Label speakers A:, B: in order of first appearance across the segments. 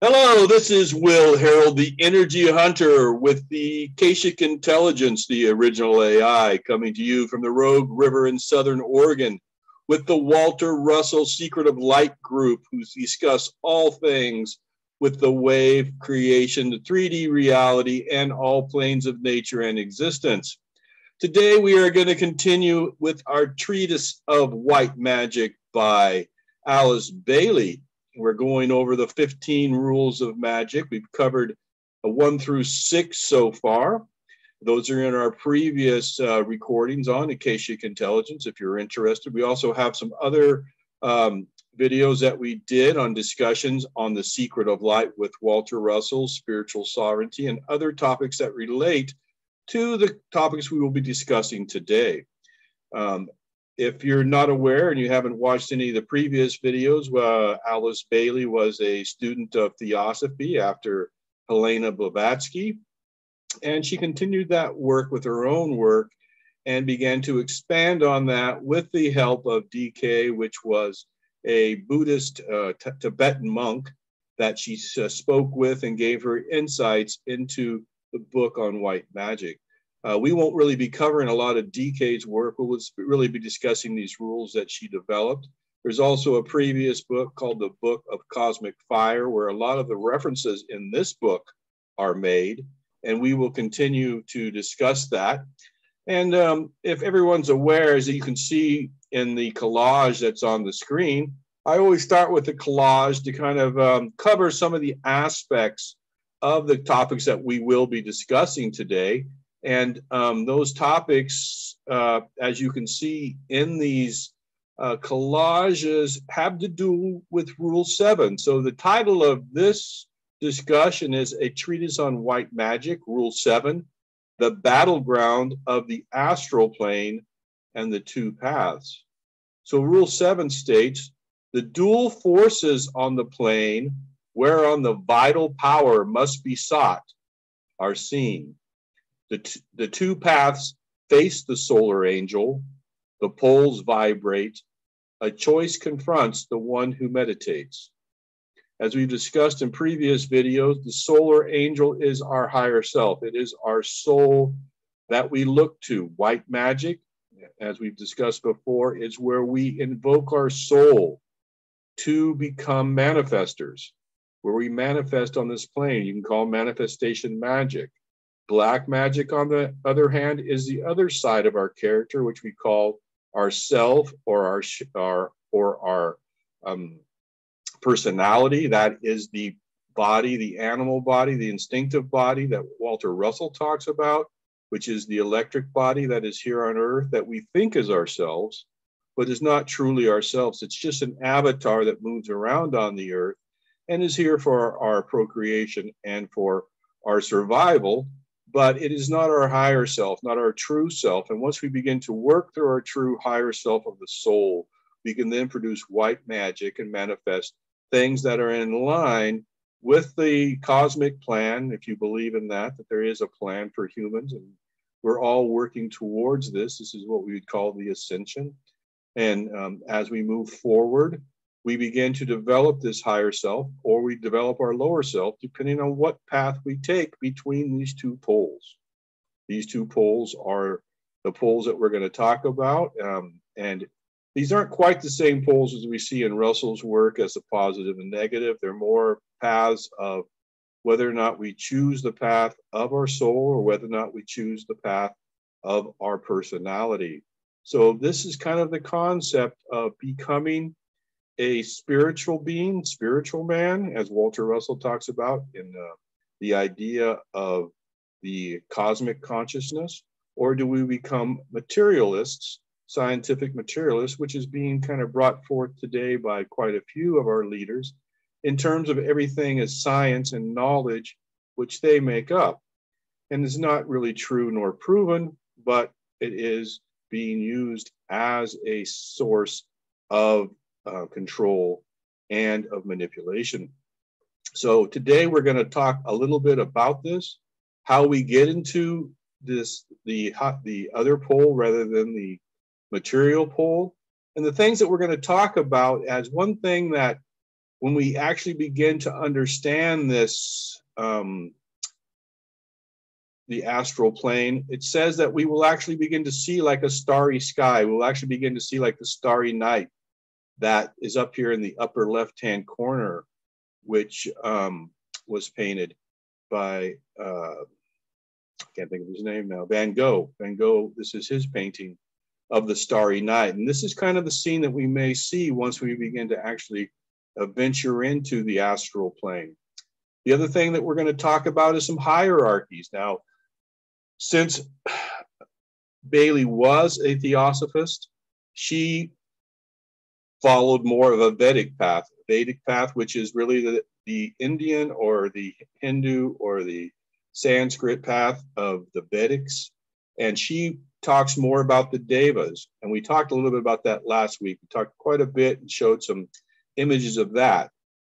A: Hello, this is Will Harold, the Energy Hunter with the Akashic Intelligence, the original AI, coming to you from the Rogue River in Southern Oregon with the Walter Russell Secret of Light group, who discuss all things with the wave creation, the 3D reality, and all planes of nature and existence. Today, we are going to continue with our Treatise of White Magic by Alice Bailey. We're going over the 15 rules of magic. We've covered 1 through 6 so far. Those are in our previous recordings on Akashic Intelligence, if you're interested. We also have some other videos that we did on discussions on the Secret of Light with Walter Russell, spiritual sovereignty, and other topics that relate to the topics we will be discussing today. If you're not aware and you haven't watched any of the previous videos, Alice Bailey was a student of Theosophy after Helena Blavatsky, and she continued that work with her own work and began to expand on that with the help of DK, which was a Buddhist Tibetan monk that she spoke with and gave her insights into the book on white magic. We won't really be covering a lot of DK's work. We'll really be discussing these rules that she developed. There's also a previous book called the Book of Cosmic Fire, where a lot of the references in this book are made, and we will continue to discuss that. And if everyone's aware, as you can see in the collage that's on the screen, I always start with the collage to kind of cover some of the aspects of the topics that we will be discussing today. And those topics, as you can see in these collages, have to do with Rule 7. So the title of this discussion is A Treatise on White Magic, Rule 7, the Battleground of the Astral Plane and the Two Paths. So Rule 7 states, the dual forces on the plane whereon the vital power must be sought are seen. The two paths face the solar angel, the poles vibrate, a choice confronts the one who meditates. As we've discussed in previous videos, the solar angel is our higher self. It is our soul that we look to. White magic, as we've discussed before, is where we invoke our soul to become manifestors, where we manifest on this plane. You can call manifestation magic. Black magic, on the other hand, is the other side of our character, which we call our self or our personality. That is the body, the animal body, the instinctive body that Walter Russell talks about, which is the electric body that is here on Earth that we think is ourselves, but is not truly ourselves. It's just an avatar that moves around on the Earth and is here for our procreation and for our survival. But it is not our higher self, not our true self. And once we begin to work through our true higher self of the soul, we can then produce white magic and manifest things that are in line with the cosmic plan, if you believe in that there is a plan for humans. And we're all working towards this. This is what we would call the ascension. And as we move forward, we begin to develop this higher self, or we develop our lower self, depending on what path we take between these two poles. These two poles are the poles that we're going to talk about. And these aren't quite the same poles as we see in Russell's work as the positive and negative. They're more paths of whether or not we choose the path of our soul or whether or not we choose the path of our personality. So this is kind of the concept of becoming a spiritual being, spiritual man, as Walter Russell talks about in the idea of the cosmic consciousness, or do we become materialists, scientific materialists, which is being kind of brought forth today by quite a few of our leaders in terms of everything as science and knowledge, which they make up. And it's not really true nor proven, but it is being used as a source of control and of manipulation. So today we're going to talk a little bit about this, how we get into this, the other pole rather than the material pole, and the things that we're going to talk about as one thing that when we actually begin to understand this, the astral plane, it says that we will actually begin to see like a starry sky. We'll actually begin to see like the starry night that is up here in the upper left-hand corner, which was painted by, I can't think of his name now, Van Gogh. Van Gogh, this is his painting of the starry night. And this is kind of the scene that we may see once we begin to actually venture into the astral plane. The other thing that we're going to talk about is some hierarchies. Now, since Bailey was a theosophist, she followed more of a Vedic path, which is really the Indian or the Hindu or the Sanskrit path of the Vedics. And she talks more about the devas. And we talked a little bit about that last week. We talked quite a bit and showed some images of that.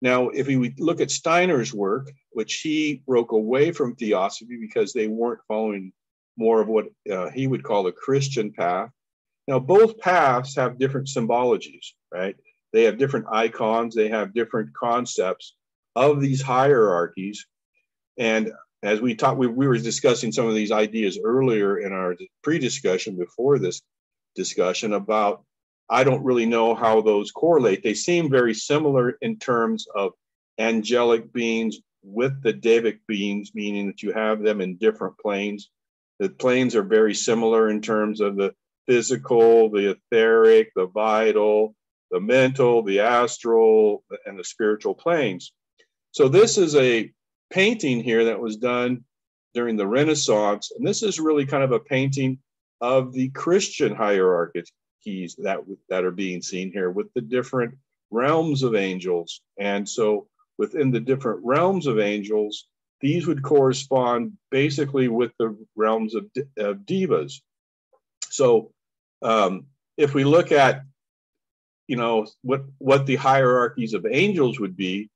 A: Now, if we look at Steiner's work, which he broke away from theosophy because they weren't following more of what he would call the Christian path. Now, both paths have different symbologies, right? They have different icons. They have different concepts of these hierarchies. And as we talked, we were discussing some of these ideas earlier in our pre-discussion before this discussion about, I don't really know how those correlate. They seem very similar in terms of angelic beings with the Devic beings, meaning that you have them in different planes. The planes are very similar in terms of the physical, the etheric, the vital, the mental, the astral, and the spiritual planes. So this is a painting here that was done during the Renaissance, and this is really kind of a painting of the Christian hierarchies that are being seen here with the different realms of angels. And so within the different realms of angels, these would correspond basically with the realms of devas. So if we look at, you know, what the hierarchies of angels would be,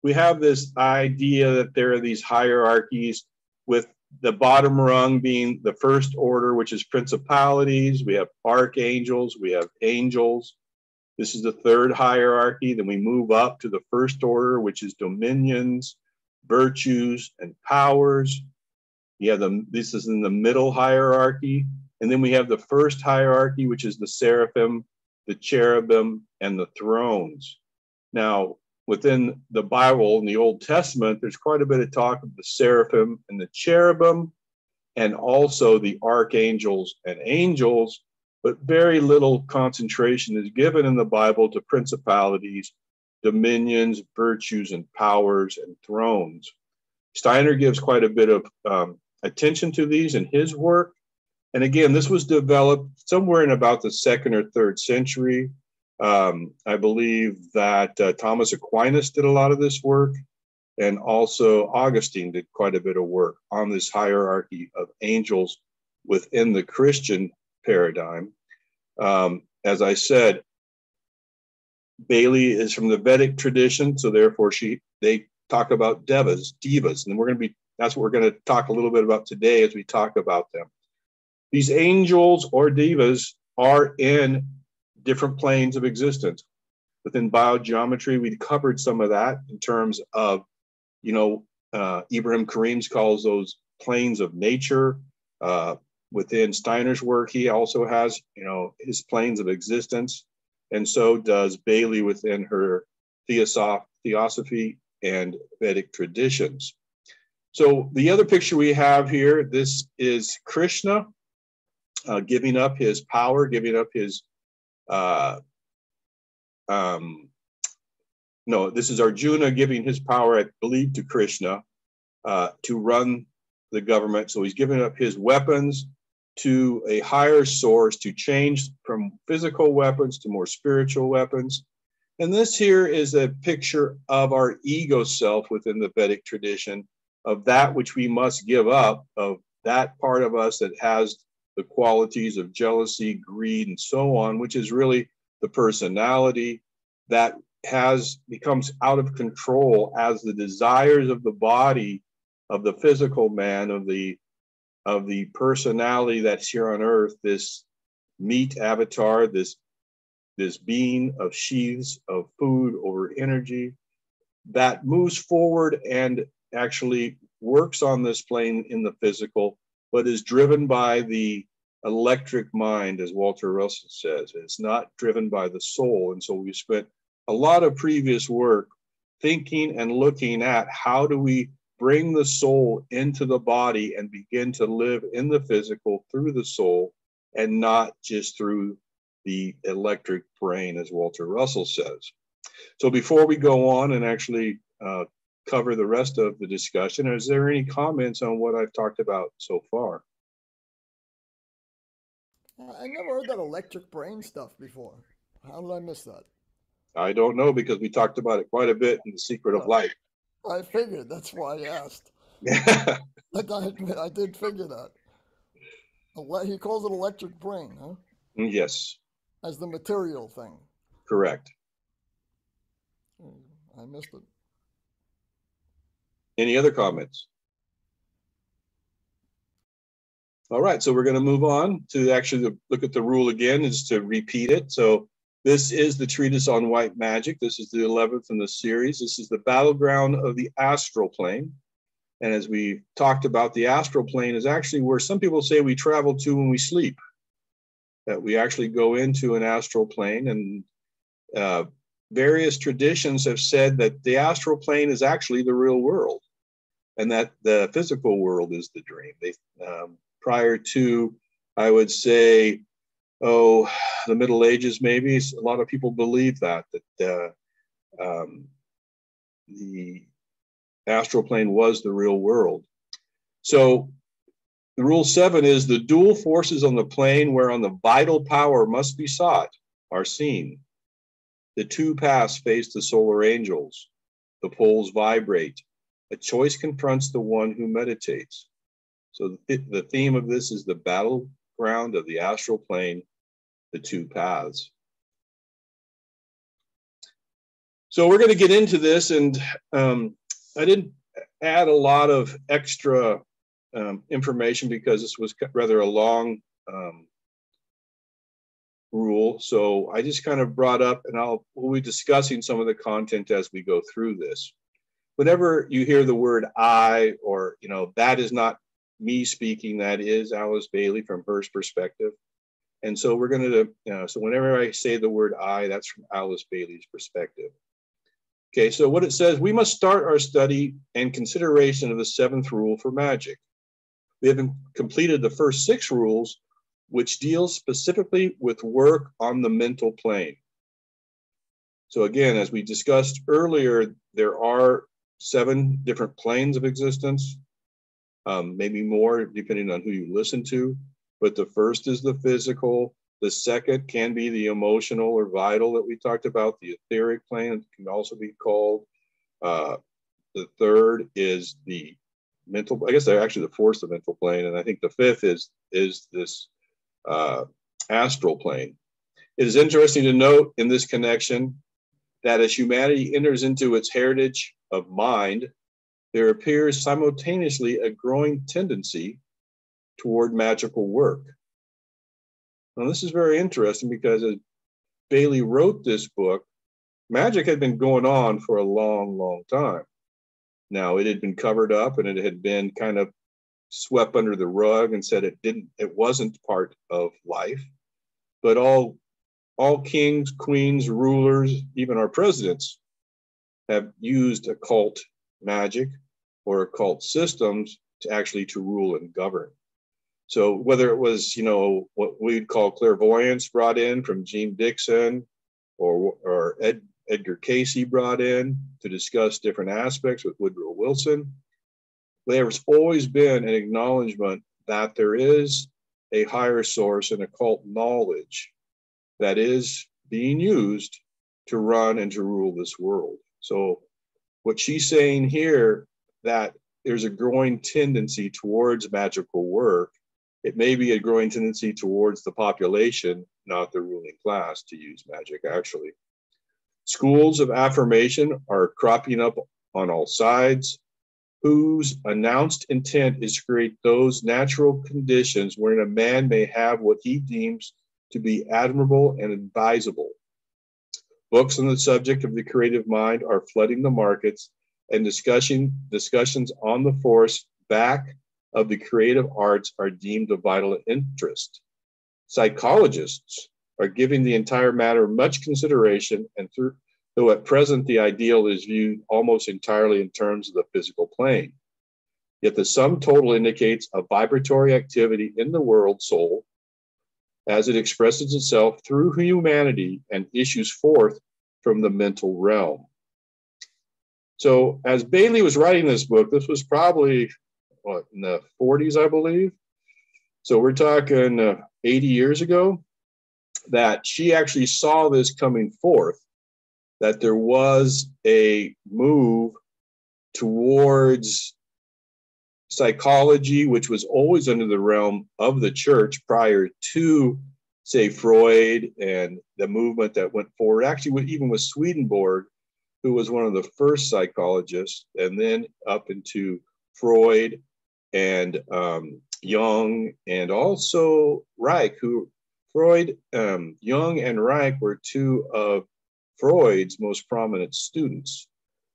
A: we have this idea that there are these hierarchies with the bottom rung being the first order, which is principalities. We have archangels, we have angels. This is the third hierarchy. Then we move up to the first order, which is dominions, virtues, and powers. This is in the middle hierarchy. And then we have the first hierarchy, which is the seraphim, the cherubim, and the thrones. Now, within the Bible in the Old Testament, there's quite a bit of talk of the seraphim and the cherubim, and also the archangels and angels, but very little concentration is given in the Bible to principalities, dominions, virtues, and powers, and thrones. Steiner gives quite a bit of attention to these in his work. And again, this was developed somewhere in about the 2nd or 3rd century. I believe that Thomas Aquinas did a lot of this work, and also Augustine did quite a bit of work on this hierarchy of angels within the Christian paradigm. As I said, Bailey is from the Vedic tradition, so therefore they talk about devas, and that's what we're going to talk a little bit about today as we talk about them. These angels or devas are in different planes of existence. Within biogeometry, we covered some of that in terms of, Ibrahim Karim's calls those planes of nature. Within Steiner's work, he also has, his planes of existence. And so does Bailey within her theosophy and Vedic traditions. So the other picture we have here, this is Krishna giving up his power, giving up his this is Arjuna giving his power, I believe, to Krishna to run the government. So he's giving up his weapons to a higher source to change from physical weapons to more spiritual weapons. And this here is a picture of our ego self within the Vedic tradition, of that which we must give up, of that part of us that has the qualities of jealousy, greed, and so on, which is really the personality that becomes out of control as the desires of the body, of the physical man, of the personality that's here on earth, this meat avatar, this being of sheaths of food over energy, that moves forward and actually works on this plane in the physical, but is driven by the electric mind, as Walter Russell says. It's not driven by the soul. And so we spent a lot of previous work thinking and looking at how do we bring the soul into the body and begin to live in the physical through the soul and not just through the electric brain, as Walter Russell says. So before we go on and actually cover the rest of the discussion, is there any comments on what I've talked about so far?
B: I never heard that electric brain stuff before. How did I miss that?
A: I don't know, because we talked about it quite a bit in The Secret of Life.
B: I figured. That's why I asked. I did figure that. He calls it electric brain, huh?
A: Yes.
B: As the material thing.
A: Correct.
B: I missed it.
A: Any other comments? All right, so we're going to move on to actually look at the rule again, is to repeat it. So this is the Treatise on White Magic. This is the 11th in the series. This is the Battleground of the Astral Plane. And as we talked about, the astral plane is actually where some people say we travel to when we sleep, that we actually go into an astral plane. And various traditions have said that the astral plane is actually the real world and that the physical world is the dream. Prior to, I would say, the Middle Ages, maybe, a lot of people believe that the astral plane was the real world. So the rule 7 is the dual forces on the plane whereon the vital power must be sought are seen. The two paths face the solar angels. The poles vibrate. A choice confronts the one who meditates. So the theme of this is the battleground of the astral plane, the two paths. So we're going to get into this, and I didn't add a lot of extra information because this was rather a long rule. So I just kind of brought up, and we'll be discussing some of the content as we go through this. Whenever you hear the word I, or, that is not me speaking, that is Alice Bailey from her perspective. And so we're going to, so whenever I say the word I, that's from Alice Bailey's perspective. Okay, so what it says, we must start our study and consideration of the 7th rule for magic. We have completed the first 6 rules, which deal specifically with work on the mental plane. So again, as we discussed earlier, there are 7 different planes of existence, maybe more depending on who you listen to. But the first is the physical. The second can be the emotional or vital that we talked about. The etheric plane can also be called. The third is the mental. I guess they're actually the fourth, the mental plane, and I think the 5th is this astral plane. It is interesting to note in this connection that as humanity enters into its heritage of mind, there appears simultaneously a growing tendency toward magical work. Now, this is very interesting because as Bailey wrote this book, magic had been going on for a long, long time. Now, it had been covered up and it had been kind of swept under the rug and said it wasn't part of life. But all kings, queens, rulers, even our presidents have used occult magic or occult systems to rule and govern. So whether it was, what we'd call clairvoyance brought in from Gene Dixon or Edgar Cayce brought in to discuss different aspects with Woodrow Wilson, there's always been an acknowledgement that there is a higher source and occult knowledge that is being used to run and to rule this world. So what she's saying here, that there's a growing tendency towards magical work. It may be a growing tendency towards the population, not the ruling class, to use magic, actually. Schools of affirmation are cropping up on all sides, whose announced intent is to create those natural conditions wherein a man may have what he deems to be admirable and advisable. Books on the subject of the creative mind are flooding the markets, and discussions on the force back of the creative arts are deemed of vital interest. Psychologists are giving the entire matter much consideration, and though at present the ideal is viewed almost entirely in terms of the physical plane. Yet the sum total indicates a vibratory activity in the world soul as it expresses itself through humanity and issues forth from the mental realm. So as Bailey was writing this book, this was probably in the 40s, I believe. So we're talking 80 years ago, that she actually saw this coming forth, that there was a move towards psychology, which was always under the realm of the church prior to, say, Freud and the movement that went forward, actually even with Swedenborg, who was one of the first psychologists, and then up into Freud and Jung, and also Reich, Jung and Reich were two of Freud's most prominent students.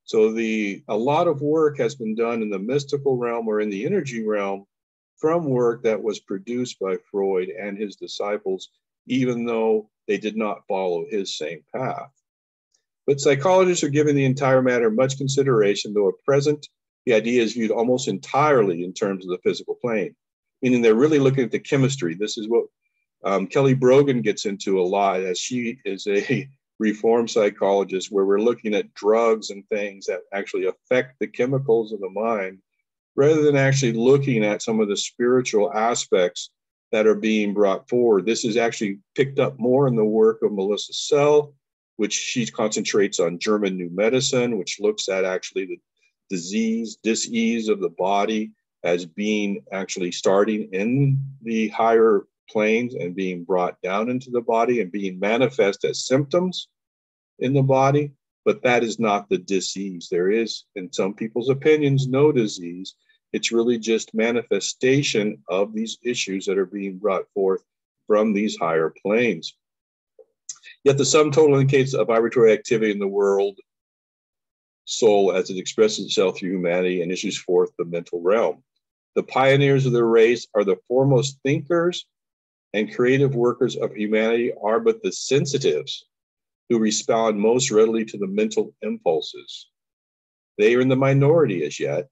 A: So a lot of work has been done in the mystical realm or in the energy realm from work that was produced by Freud and his disciples, even though they did not follow his same path. But psychologists are giving the entire matter much consideration, though at present, the idea is viewed almost entirely in terms of the physical plane, meaning they're really looking at the chemistry. This is what Kelly Brogan gets into a lot, as she is a reformed psychologist, where we're looking at drugs and things that actually affect the chemicals of the mind, rather than actually looking at some of the spiritual aspects that are being brought forward. This is actually picked up more in the work of Melissa Sell, which she concentrates on German New Medicine, which looks at actually the dis-ease of the body as being actually starting in the higher planes and being brought down into the body and being manifest as symptoms in the body. But that is not the disease. There is, in some people's opinions, no disease. It's really just manifestation of these issues that are being brought forth from these higher planes. Yet the sum total indicates a vibratory activity in the world soul as it expresses itself through humanity and issues forth the mental realm. The pioneers of the race are the foremost thinkers and creative workers of humanity are but the sensitives who respond most readily to the mental impulses. They are in the minority as yet,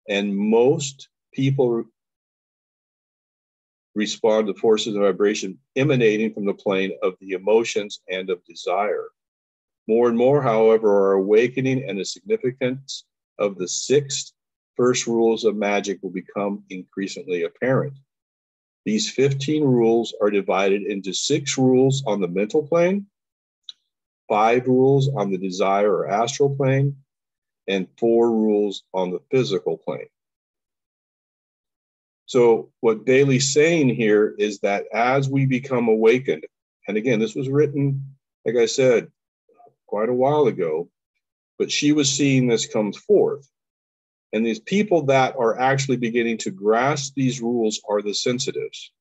A: and most people respond to forces of vibration emanating from the plane of the emotions and of desire. More and more, however, are awakening, and the significance of the 6 first rules of magic will become increasingly apparent. These 15 rules are divided into 6 rules on the mental plane, 5 rules on the desire or astral plane, and 4 rules on the physical plane. So what Bailey's saying here is that as we become awakened, and again, this was written, like I said, quite a while ago, but she was seeing this come forth. And these people that are actually beginning to grasp these rules are the sensitives,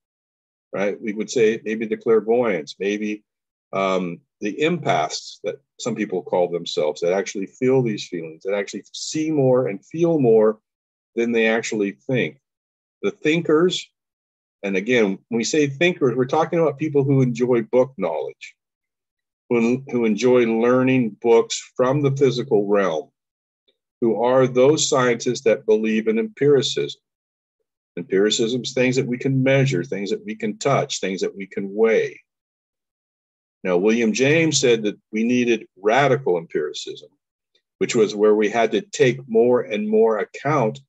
A: right? We would say maybe the clairvoyants, maybe the empaths that some people call themselves, that actually feel these feelings, that actually see more and feel more than they actually think. The thinkers, and again, when we say thinkers, we're talking about people who enjoy book knowledge, who enjoy learning books from the physical realm, who are those scientists that believe in empiricism. Empiricism is things that we can measure, things that we can touch, things that we can weigh. Now, William James said that we needed radical empiricism, which was where we had to take more and more account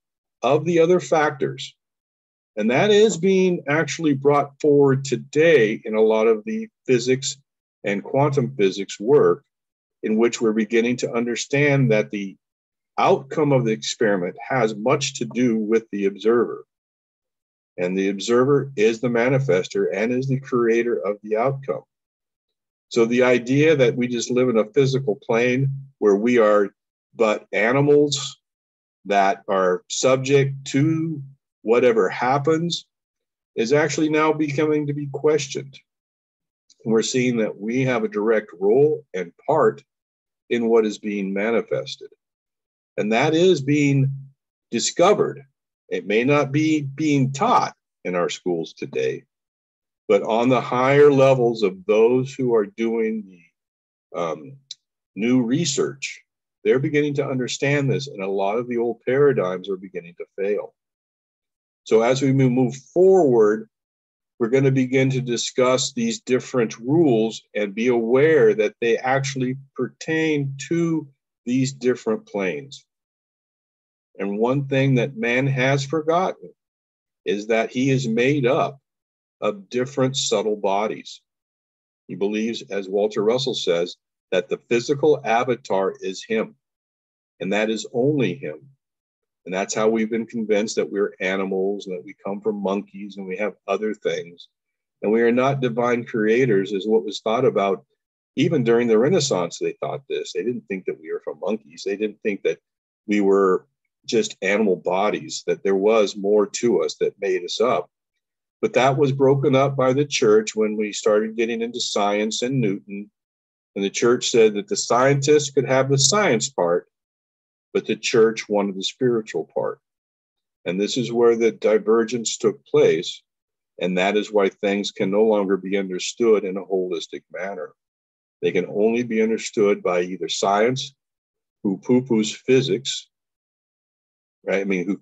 A: of the other factors. And that is being actually brought forward today in a lot of the physics and quantum physics work, in which we're beginning to understand that the outcome of the experiment has much to do with the observer. And the observer is the manifester and is the creator of the outcome. So the idea that we just live in a physical plane where we are but animals that are subject to whatever happens is actually now becoming to be questioned. we're seeing that we have a direct role and part in what is being manifested. And that is being discovered. It may not be being taught in our schools today, but on the higher levels of those who are doing the new research, they're beginning to understand this, and a lot of the old paradigms are beginning to fail. So as we move forward, we're going to begin to discuss these different rules and be aware that they actually pertain to these different planes. And one thing that man has forgotten is that he is made up of different subtle bodies. He believes, as Walter Russell says, that the physical avatar is him, and that is only him. And that's how we've been convinced that we're animals and that we come from monkeys and we have other things. And we are not divine creators, is what was thought about even during the Renaissance. They thought this. They didn't think that we were from monkeys. They didn't think that we were just animal bodies, that there was more to us that made us up. But that was broken up by the church when we started getting into science and Newton. And the church said that the scientists could have the science part, but the church wanted the spiritual part. And this is where the divergence took place. And that is why things can no longer be understood in a holistic manner. They can only be understood by either science, who poo-poos physics, right? I mean,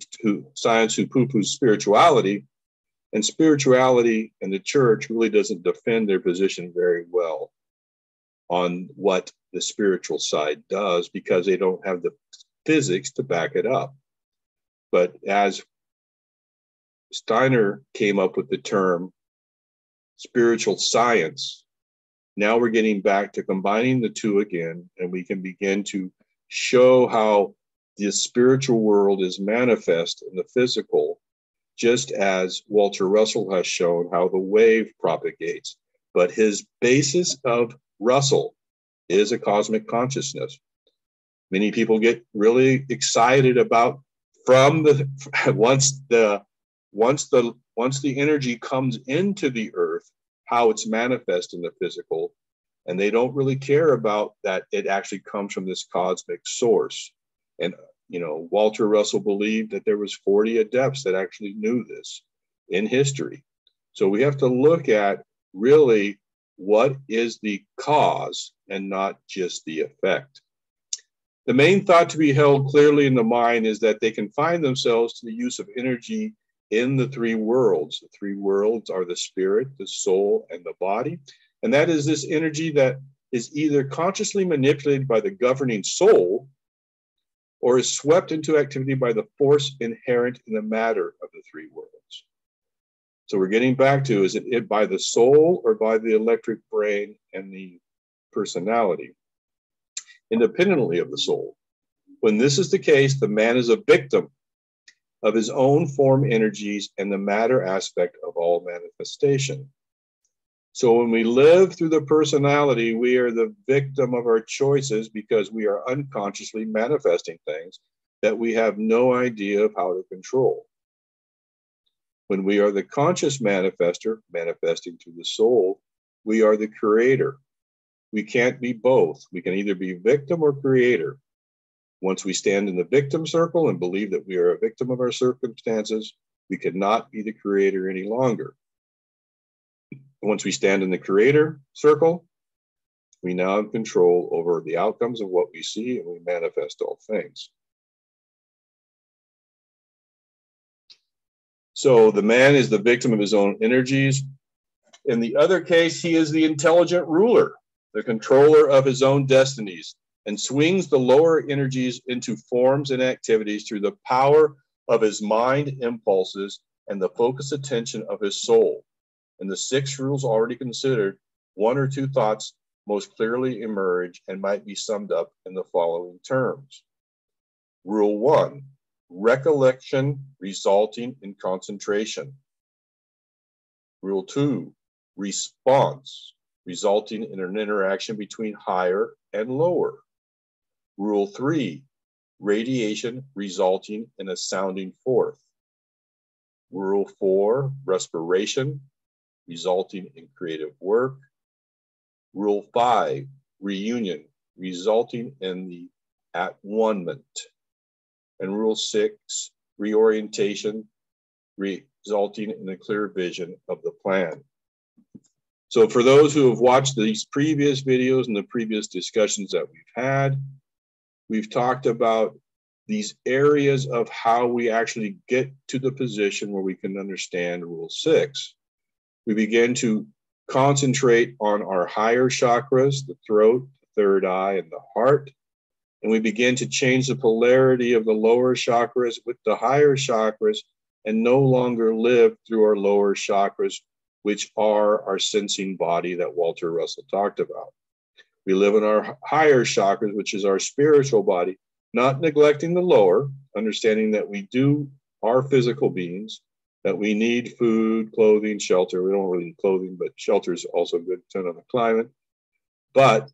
A: science who poo-poos spirituality, and spirituality and the church really doesn't defend their position very well on what the spiritual side does, because they don't have the physics to back it up. But as Steiner came up with the term spiritual science, now we're getting back to combining the two again, and we can begin to show how the spiritual world is manifest in the physical, just as Walter Russell has shown how the wave propagates. But his basis of Russell is a cosmic consciousness. Many people get really excited about once the energy comes into the earth, how it's manifest in the physical, and they don't really care about that it actually comes from this cosmic source. And Walter Russell believed that there was 40 adepts that actually knew this in history. So we have to look at really what is the cause and not just the effect. The main thought to be held clearly in the mind is that they confine themselves to the use of energy in the three worlds. The three worlds are the spirit, the soul, and the body. And that is this energy that is either consciously manipulated by the governing soul or is swept into activity by the force inherent in the matter of the three worlds. So we're getting back to, is it by the soul or by the electric brain and the personality, independently of the soul? When this is the case, the man is a victim of his own form energies and the matter aspect of all manifestation. So when we live through the personality, we are the victim of our choices because we are unconsciously manifesting things that we have no idea of how to control. When we are the conscious manifester, manifesting through the soul, we are the creator. We can't be both. We can either be victim or creator. Once we stand in the victim circle and believe that we are a victim of our circumstances, we cannot be the creator any longer. Once we stand in the creator circle, we now have control over the outcomes of what we see, and we manifest all things. So the man is the victim of his own energies. In the other case, he is the intelligent ruler, the controller of his own destinies, and swings the lower energies into forms and activities through the power of his mind impulses and the focused attention of his soul. In the 6 rules already considered, 1 or 2 thoughts most clearly emerge and might be summed up in the following terms. Rule 1, recollection resulting in concentration. Rule 2, response resulting in an interaction between higher and lower. Rule 3, radiation resulting in a sounding forth. Rule 4, respiration resulting in creative work. Rule 5, reunion, resulting in the at-one-ment. And Rule 6, reorientation, resulting in a clear vision of the plan. So for those who have watched these previous videos and the previous discussions that we've had, we've talked about these areas of how we actually get to the position where we can understand Rule 6. We begin to concentrate on our higher chakras, the throat, the third eye, and the heart. And we begin to change the polarity of the lower chakras with the higher chakras and no longer live through our lower chakras, which are our sensing body that Walter Russell talked about. We live in our higher chakras, which is our spiritual body, not neglecting the lower, understanding that we are physical beings, that we need food, clothing, shelter. We don't really need clothing, but shelter is also good depending on the climate. But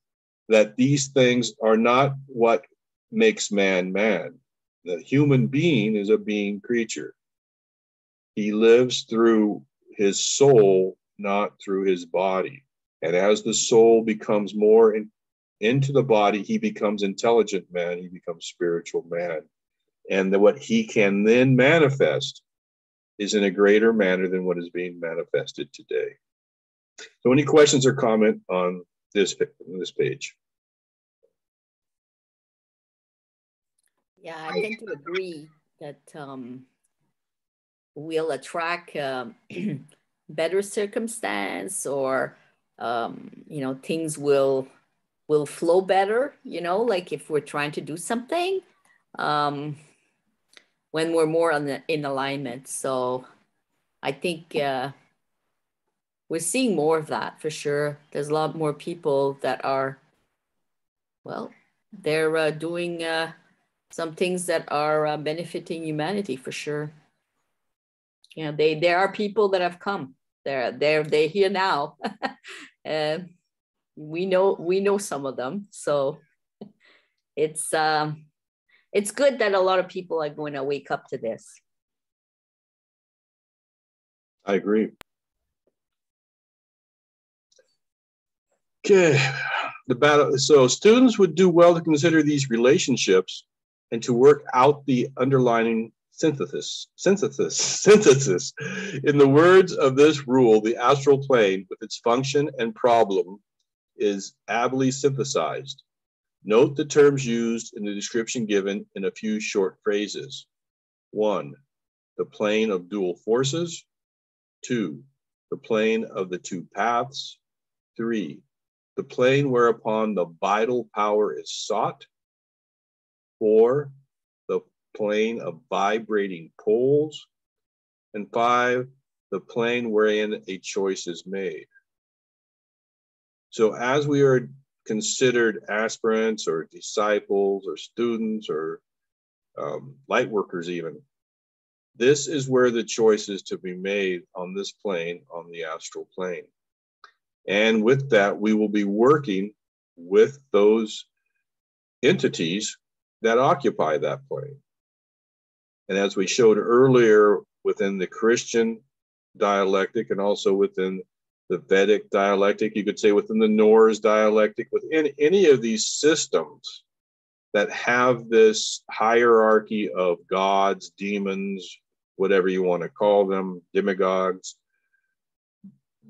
A: that these things are not what makes man man. The human being is a being creature. He lives through his soul, not through his body. And as the soul becomes more into the body, he becomes intelligent man, he becomes spiritual man. And what he can then manifest is in a greater manner than what is being manifested today. So any questions or comment on this page?
C: Yeah, I tend to agree that we'll attract better circumstance, or things will flow better, like if we're trying to do something when we're more in alignment. So I think we're seeing more of that for sure. There's a lot more people that are, they're doing some things that are benefiting humanity for sure. There are people that have come. They're here now. And we know some of them. So it's good that a lot of people are going to wake up to this.
A: I agree. Okay, so students would do well to consider these relationships and to work out the underlying synthesis. In the words of this rule, the astral plane with its function and problem is ably synthesized. Note the terms used in the description given in a few short phrases. 1, the plane of dual forces. 2, the plane of the two paths. 3, the plane whereupon the vital power is sought. 4, the plane of vibrating poles. And 5, the plane wherein a choice is made. So as we are considered aspirants or disciples or students or light workers even, this is where the choice is to be made on this plane, on the astral plane. And with that, we will be working with those entities that occupy that plane. And as we showed earlier, within the Christian dialectic and also within the Vedic dialectic, you could say within the Norse dialectic, within any of these systems that have this hierarchy of gods, demons, whatever you want to call them, demigods,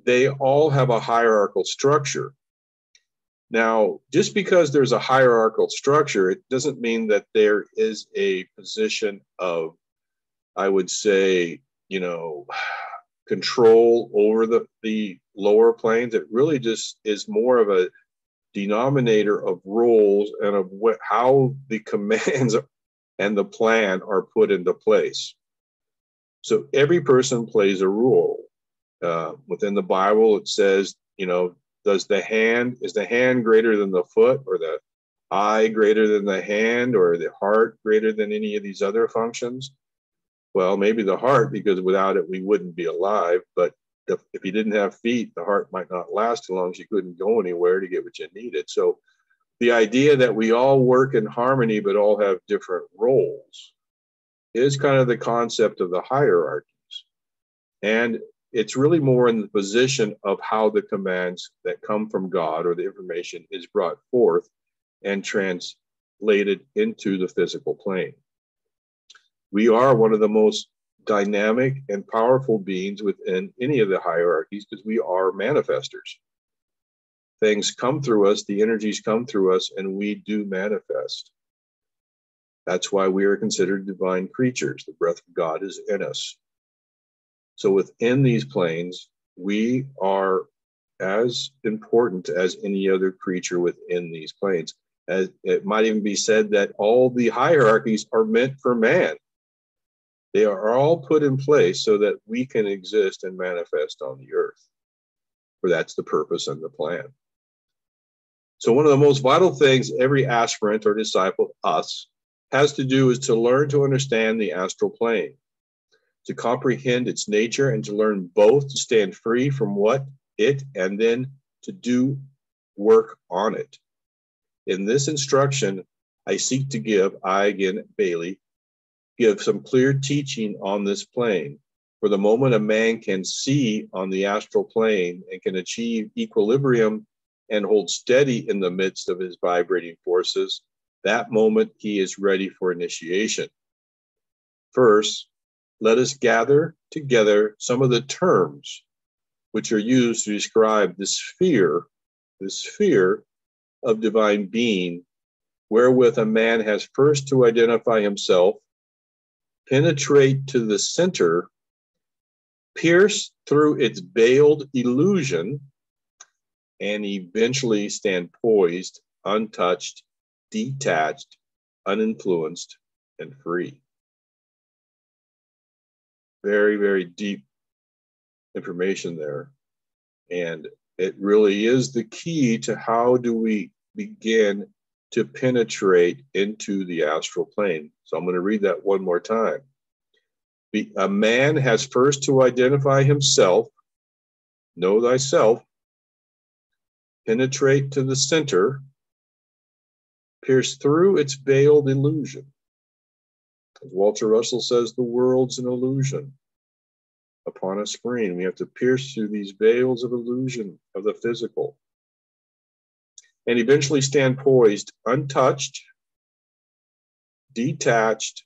A: they all have a hierarchical structure. Now, just because there's a hierarchical structure, it doesn't mean that there is a position of, I would say, control over the lower planes. It really just is more of a denominator of roles and of how the commands and the plan are put into place. So every person plays a role. Within the Bible, it says, is the hand greater than the foot, or the eye greater than the hand, or the heart greater than any of these other functions? Well, maybe the heart, because without it, we wouldn't be alive. But if you didn't have feet, the heart might not last as long as you couldn't go anywhere to get what you needed. So the idea that we all work in harmony, but all have different roles, is kind of the concept of the hierarchies. And It's really more in the position of how the commands that come from God or the information is brought forth and translated into the physical plane. We are one of the most dynamic and powerful beings within any of the hierarchies because we are manifestors. Things come through us, the energies come through us, and we do manifest. That's why we are considered divine creatures. The breath of God is in us. So within these planes, we are as important as any other creature within these planes. As it might even be said that all the hierarchies are meant for man. They are all put in place so that we can exist and manifest on the earth. For that's the purpose and the plan. So one of the most vital things every aspirant or disciple, us, has to do is to learn to understand the astral plane, to comprehend its nature and to learn both to stand free from what it and then to do work on it. In this instruction, I seek to give, Bailey, give some clear teaching on this plane. For the moment a man can see on the astral plane and can achieve equilibrium and hold steady in the midst of his vibrating forces, that moment he is ready for initiation. First, let us gather together some of the terms which are used to describe this sphere of divine being, wherewith a man has first to identify himself, penetrate to the center, pierce through its veiled illusion, and eventually stand poised, untouched, detached, uninfluenced, and free. Very, very deep information there. And it really is the key to how do we begin to penetrate into the astral plane. So I'm going to read that one more time. A man has first to identify himself, know thyself, penetrate to the center, pierce through its veiled illusion. As Walter Russell says, the world's an illusion upon a screen. We have to pierce through these veils of illusion of the physical and eventually stand poised, untouched, detached,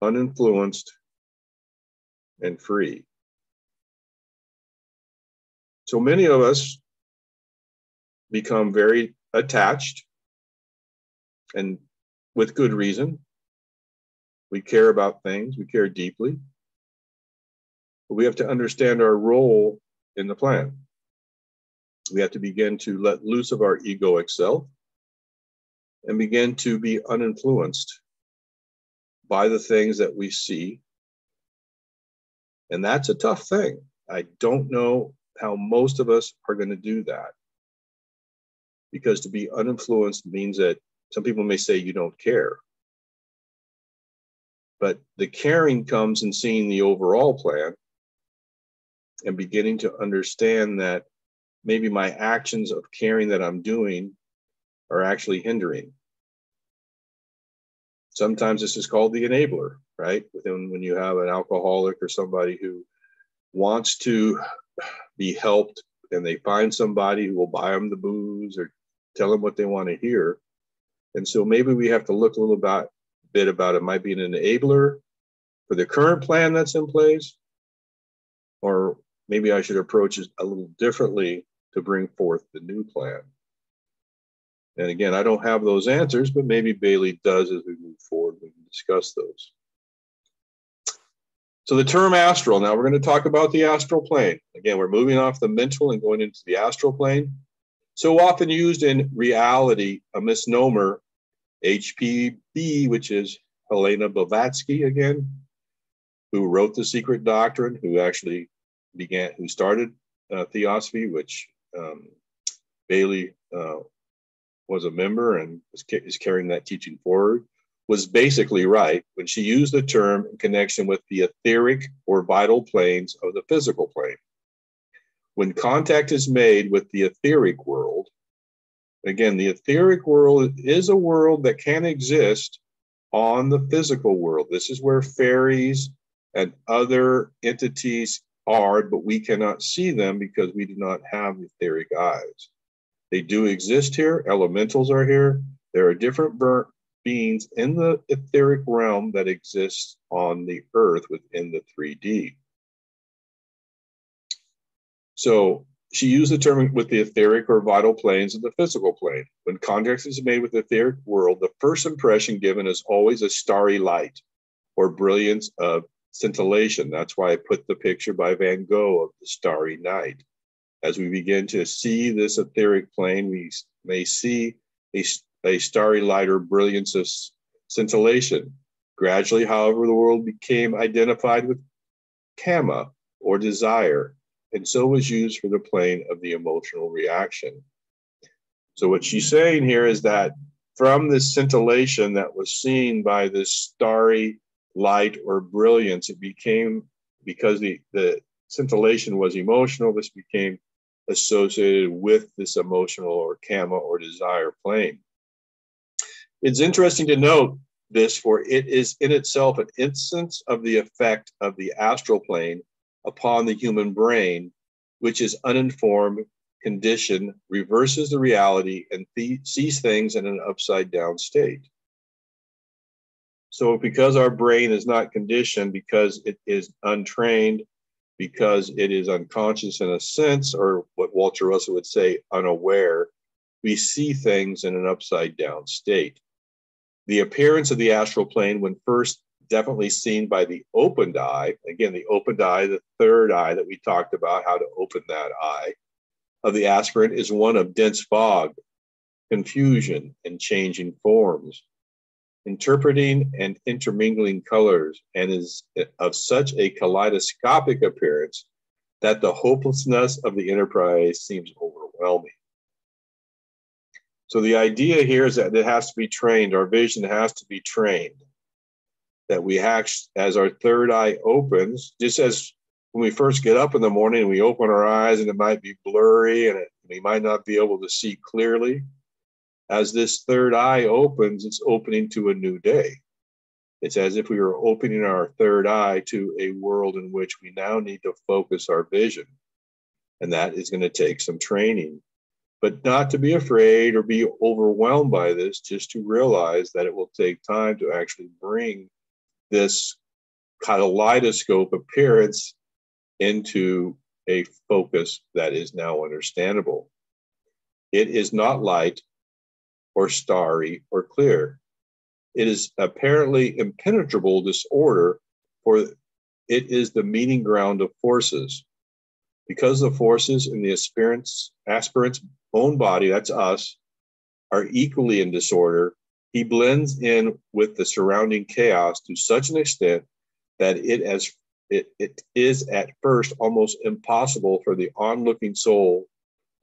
A: uninfluenced, and free. So many of us become very attached, and with good reason. We care about things, we care deeply. But we have to understand our role in the plan. We have to begin to let loose of our egoic self and begin to be uninfluenced by the things that we see. And that's a tough thing. I don't know how most of us are going to do that. Because to be uninfluenced means that some people may say you don't care. But the caring comes in seeing the overall plan and beginning to understand that maybe my actions of caring that I'm doing are actually hindering. Sometimes this is called the enabler, right? When you have an alcoholic or somebody who wants to be helped and they find somebody who will buy them the booze or tell them what they want to hear. And so maybe we have to look a little bit about it might be an enabler for the current plan that's in place, or maybe I should approach it a little differently to bring forth the new plan. And again, I don't have those answers, but maybe Bailey does as we move forward. We can discuss those. So the term astral, now we're going to talk about the astral plane. Again, we're moving off the mental and going into the astral plane. So often used in reality, a misnomer, HPB, which is Helena Blavatsky again, who wrote The Secret Doctrine, who actually who started Theosophy, which Bailey was a member and is carrying that teaching forward, was basically right when she used the term in connection with the etheric or vital planes of the physical plane. When contact is made with the etheric world, again, the etheric world is a world that can exist on the physical world. This is where fairies and other entities are, but we cannot see them because we do not have etheric eyes. They do exist here. Elementals are here. There are different beings in the etheric realm that exist on the earth within the 3D. So she used the term with the etheric or vital planes of the physical plane. When contact is made with the etheric world, the first impression given is always a starry light or brilliance of scintillation. That's why I put the picture by Van Gogh of the starry night. As we begin to see this etheric plane, we may see a starry light or brilliance of scintillation. Gradually, however, the world became identified with kama or desire, and so was used for the plane of the emotional reaction. So what she's saying here is that from this scintillation that was seen by this starry light or brilliance, it became, because the scintillation was emotional, this became associated with this emotional or kama or desire plane. It's interesting to note this, for it is in itself an instance of the effect of the astral plane upon the human brain, which is uninformed condition, reverses the reality and sees things in an upside down state. So because our brain is not conditioned, because it is untrained, because it is unconscious in a sense, or what Walter Russell would say, unaware, we see things in an upside down state. The appearance of the astral plane, when first definitely seen by the opened eye, again, the opened eye, the third eye that we talked about, how to open that eye, of the aspirant is one of dense fog, confusion, and changing forms, interpreting and intermingling colors, and is of such a kaleidoscopic appearance that the hopelessness of the enterprise seems overwhelming. So the idea here is that it has to be trained, our vision has to be trained, that we have, as our third eye opens, just as when we first get up in the morning and we open our eyes and it might be blurry and we might not be able to see clearly, as this third eye opens, it's opening to a new day. It's as if we were opening our third eye to a world in which we now need to focus our vision. And that is going to take some training. But not to be afraid or be overwhelmed by this, just to realize that it will take time to actually bring this kaleidoscope appearance into a focus that is now understandable. It is not light or starry or clear. It is apparently impenetrable disorder, for it is the meeting ground of forces. Because the forces in the aspirant's own body, that's us, are equally in disorder, he blends in with the surrounding chaos to such an extent that it is at first almost impossible for the onlooking soul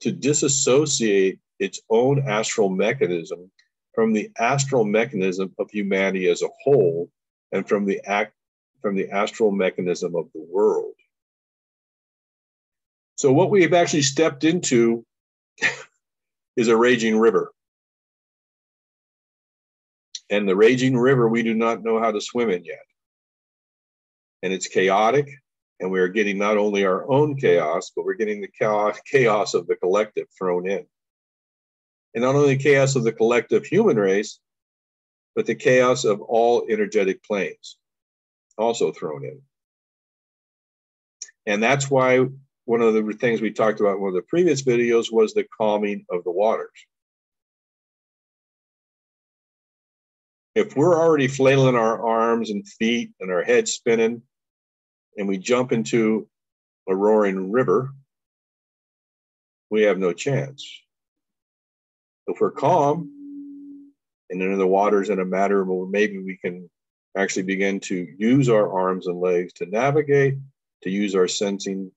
A: to disassociate its own astral mechanism from the astral mechanism of humanity as a whole, and from the astral mechanism of the world. So what we have actually stepped into is a raging river. And the raging river, we do not know how to swim in yet. And it's chaotic, and we're getting not only our own chaos, but we're getting the chaos of the collective thrown in. And not only the chaos of the collective human race, but the chaos of all energetic planes also thrown in. And that's why one of the things we talked about in one of the previous videos was the calming of the waters. If we're already flailing our arms and feet and our head spinning, and we jump into a roaring river, we have no chance. If we're calm and in the waters in a matter where maybe we can actually begin to use our arms and legs to navigate, to use our sensing,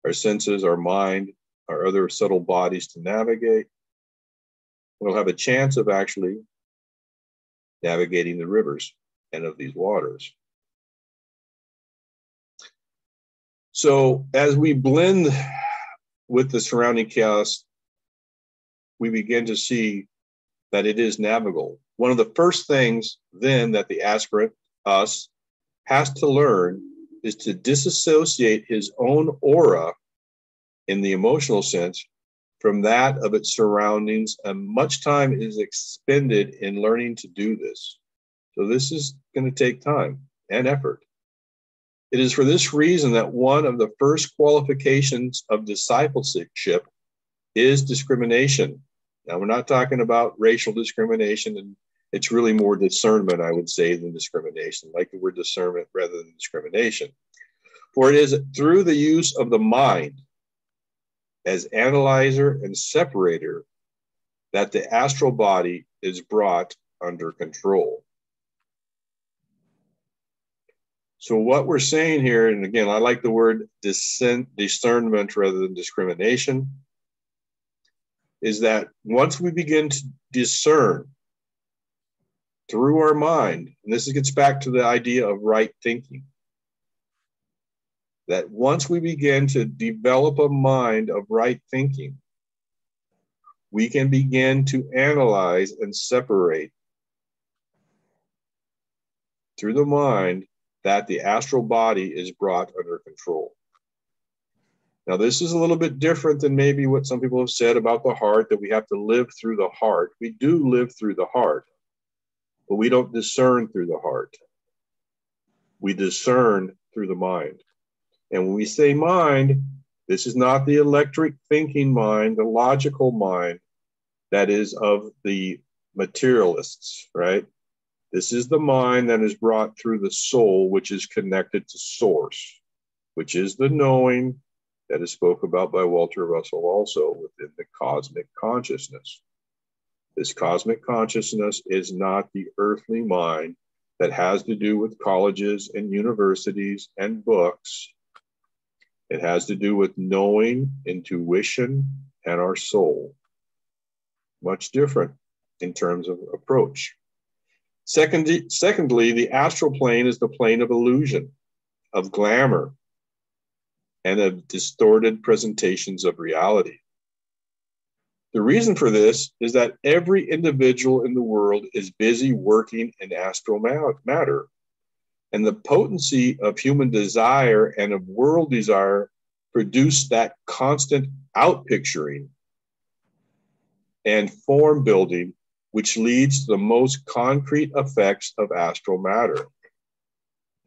A: our senses, our mind, our other subtle bodies to navigate, we'll have a chance of actually navigating the rivers and of these waters. So as we blend with the surrounding chaos, we begin to see that it is navigable. One of the first things then that the aspirant, us, has to learn is to disassociate his own aura in the emotional sense from that of its surroundings, and much time is expended in learning to do this. So this is going to take time and effort. It is for this reason that one of the first qualifications of discipleship is discrimination. Now, we're not talking about racial discrimination, and it's really more discernment, I would say, than discrimination, like the word discernment rather than discrimination. For it is through the use of the mind as analyzer and separator that the astral body is brought under control. So what we're saying here, and again, I like the word discernment rather than discrimination, is that once we begin to discern through our mind, and this gets back to the idea of right thinking, that once we begin to develop a mind of right thinking, we can begin to analyze and separate through the mind that the astral body is brought under control. Now, this is a little bit different than maybe what some people have said about the heart, that we have to live through the heart. We do live through the heart, but we don't discern through the heart. We discern through the mind. And when we say mind, this is not the electric thinking mind, the logical mind that is of the materialists, right? This is the mind that is brought through the soul, which is connected to source, which is the knowing that is spoke about by Walter Russell also within the cosmic consciousness. This cosmic consciousness is not the earthly mind that has to do with colleges and universities and books. It has to do with knowing, intuition, and our soul. Much different in terms of approach. Secondly, the astral plane is the plane of illusion, of glamour, and of distorted presentations of reality. The reason for this is that every individual in the world is busy working in astral matter, and the potency of human desire and of world desire produce that constant outpicturing and form building, which leads to the most concrete effects of astral matter.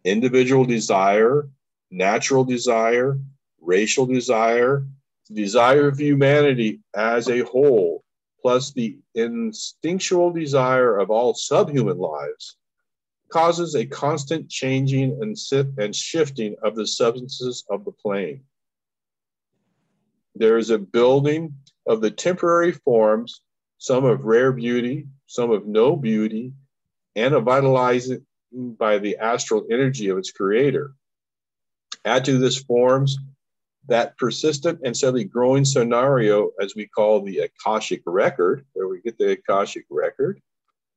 A: Individual desire, natural desire, racial desire, the desire of humanity as a whole, plus the instinctual desire of all subhuman lives, causes a constant changing and shifting of the substances of the plane. There is a building of the temporary forms, some of rare beauty, some of no beauty, and a vitalizing by the astral energy of its creator. Add to this forms that persistent and steadily growing scenario, as we call the Akashic Record, where we get the Akashic Record,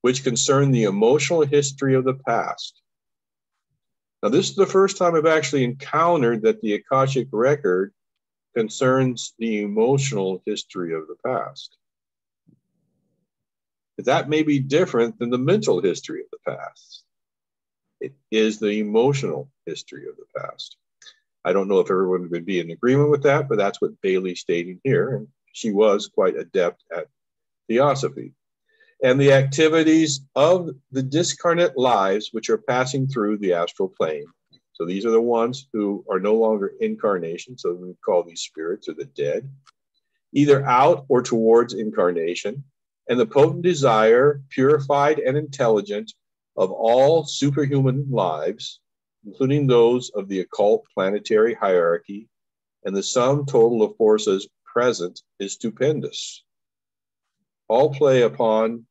A: which concern the emotional history of the past. Now, this is the first time I've actually encountered that the Akashic Record concerns the emotional history of the past. That may be different than the mental history of the past. It is the emotional history of the past. I don't know if everyone would be in agreement with that, but that's what Bailey's stating here, and she was quite adept at theosophy. And the activities of the discarnate lives which are passing through the astral plane. So these are the ones who are no longer incarnation, so we call these spirits or the dead, either out or towards incarnation, and the potent desire, purified and intelligent, of all superhuman lives, including those of the occult planetary hierarchy, and the sum total of forces present is stupendous. All play upon,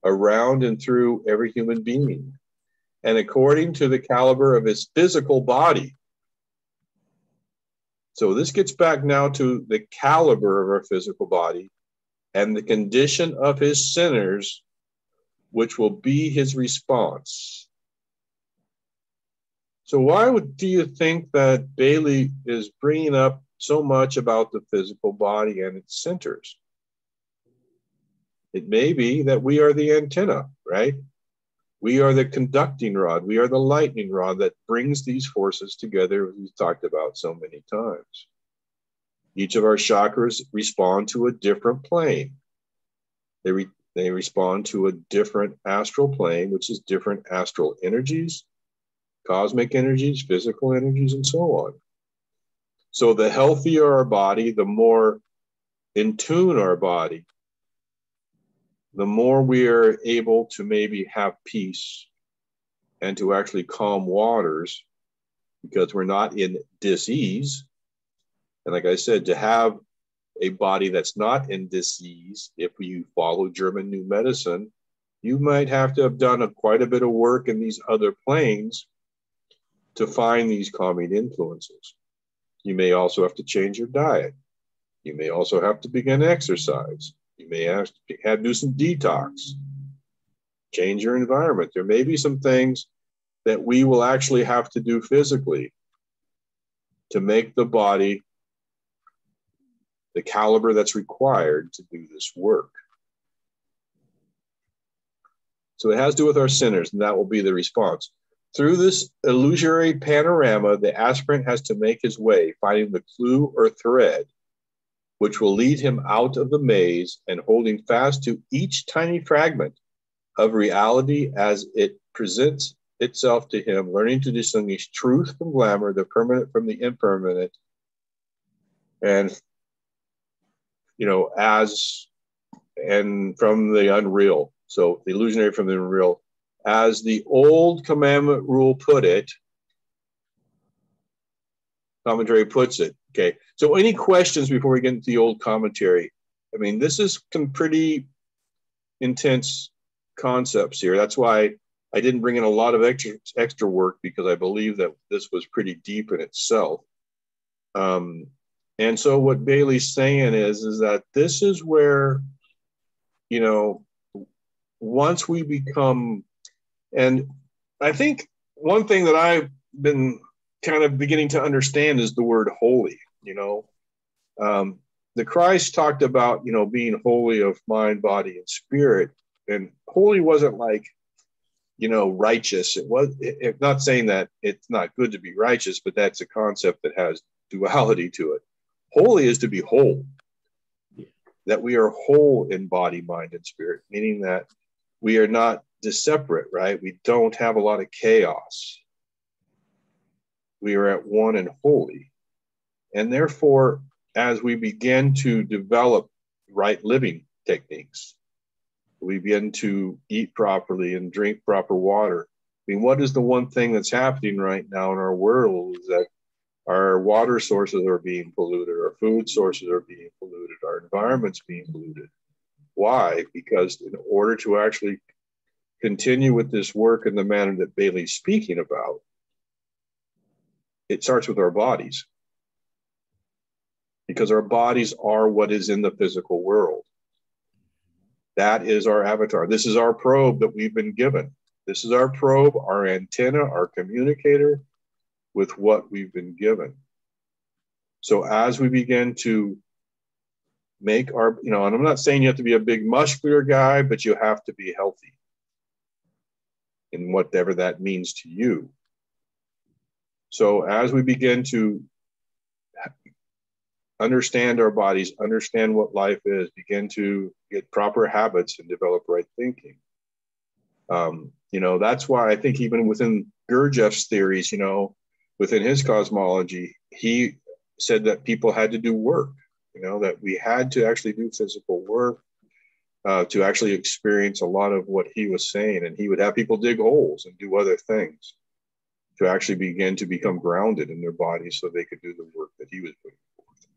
A: around, and through every human being, and according to the caliber of his physical body. So this gets back now to the caliber of our physical body and the condition of his sinners, which will be his response. So why do you think that Bailey is bringing up so much about the physical body and its centers? It may be that we are the antenna, right? We are the conducting rod. We are the lightning rod that brings these forces together, as we've talked about so many times. Each of our chakras respond to a different plane. They respond to a different astral plane, which is different astral energies, cosmic energies, physical energies, and so on. So the healthier our body, the more in tune our body, the more we are able to maybe have peace and to actually calm waters, because we're not in dis-ease. And like I said, to have a body that's not in dis-ease, if you follow German New Medicine, you might have to have done quite a bit of work in these other planes to find these calming influences. You may also have to change your diet. You may also have to begin exercise. You may have to do some detox, change your environment. There may be some things that we will actually have to do physically to make the body the caliber that's required to do this work. So it has to do with our sinners, and that will be the response. Through this illusory panorama, the aspirant has to make his way, finding the clue or thread, which will lead him out of the maze and holding fast to each tiny fragment of reality as it presents itself to him, learning to distinguish truth from glamour, the permanent from the impermanent, and and from the unreal. So the illusionary from the unreal. As the old commandment rule put it, commentary puts it. Okay, so any questions before we get into the old commentary? I mean, this is some pretty intense concepts here. That's why I didn't bring in a lot of extra work, because I believe that this was pretty deep in itself. And so what Bailey's saying is that this is where, once we become, and I think one thing that I've been kind of beginning to understand is the word holy. The Christ talked about, being holy of mind, body, and spirit. And holy wasn't like, righteous. It's not saying that it's not good to be righteous, but that's a concept that has duality to it. Holy is to be whole, that we are whole in body, mind, and spirit, meaning that we are not separate, right? We don't have a lot of chaos. We are at one and holy. And therefore, as we begin to develop right living techniques, we begin to eat properly and drink proper water. I mean, what is the one thing that's happening right now in our world is that our water sources are being polluted, our food sources are being polluted, our environment's being polluted. Why? Because in order to actually continue with this work in the manner that Bailey's speaking about, it starts with our bodies. Because our bodies are what is in the physical world. That is our avatar. This is our probe that we've been given. This is our probe, our antenna, our communicator with what we've been given. So as we begin to make our, and I'm not saying you have to be a big muscular guy, but you have to be healthy in whatever that means to you. So as we begin to understand our bodies, understand what life is, begin to get proper habits and develop right thinking. That's why I think even within Gurdjieff's theories, within his cosmology, he said that people had to do work, that we had to actually do physical work to actually experience a lot of what he was saying. And he would have people dig holes and do other things to actually begin to become grounded in their bodies so they could do the work that he was putting forth.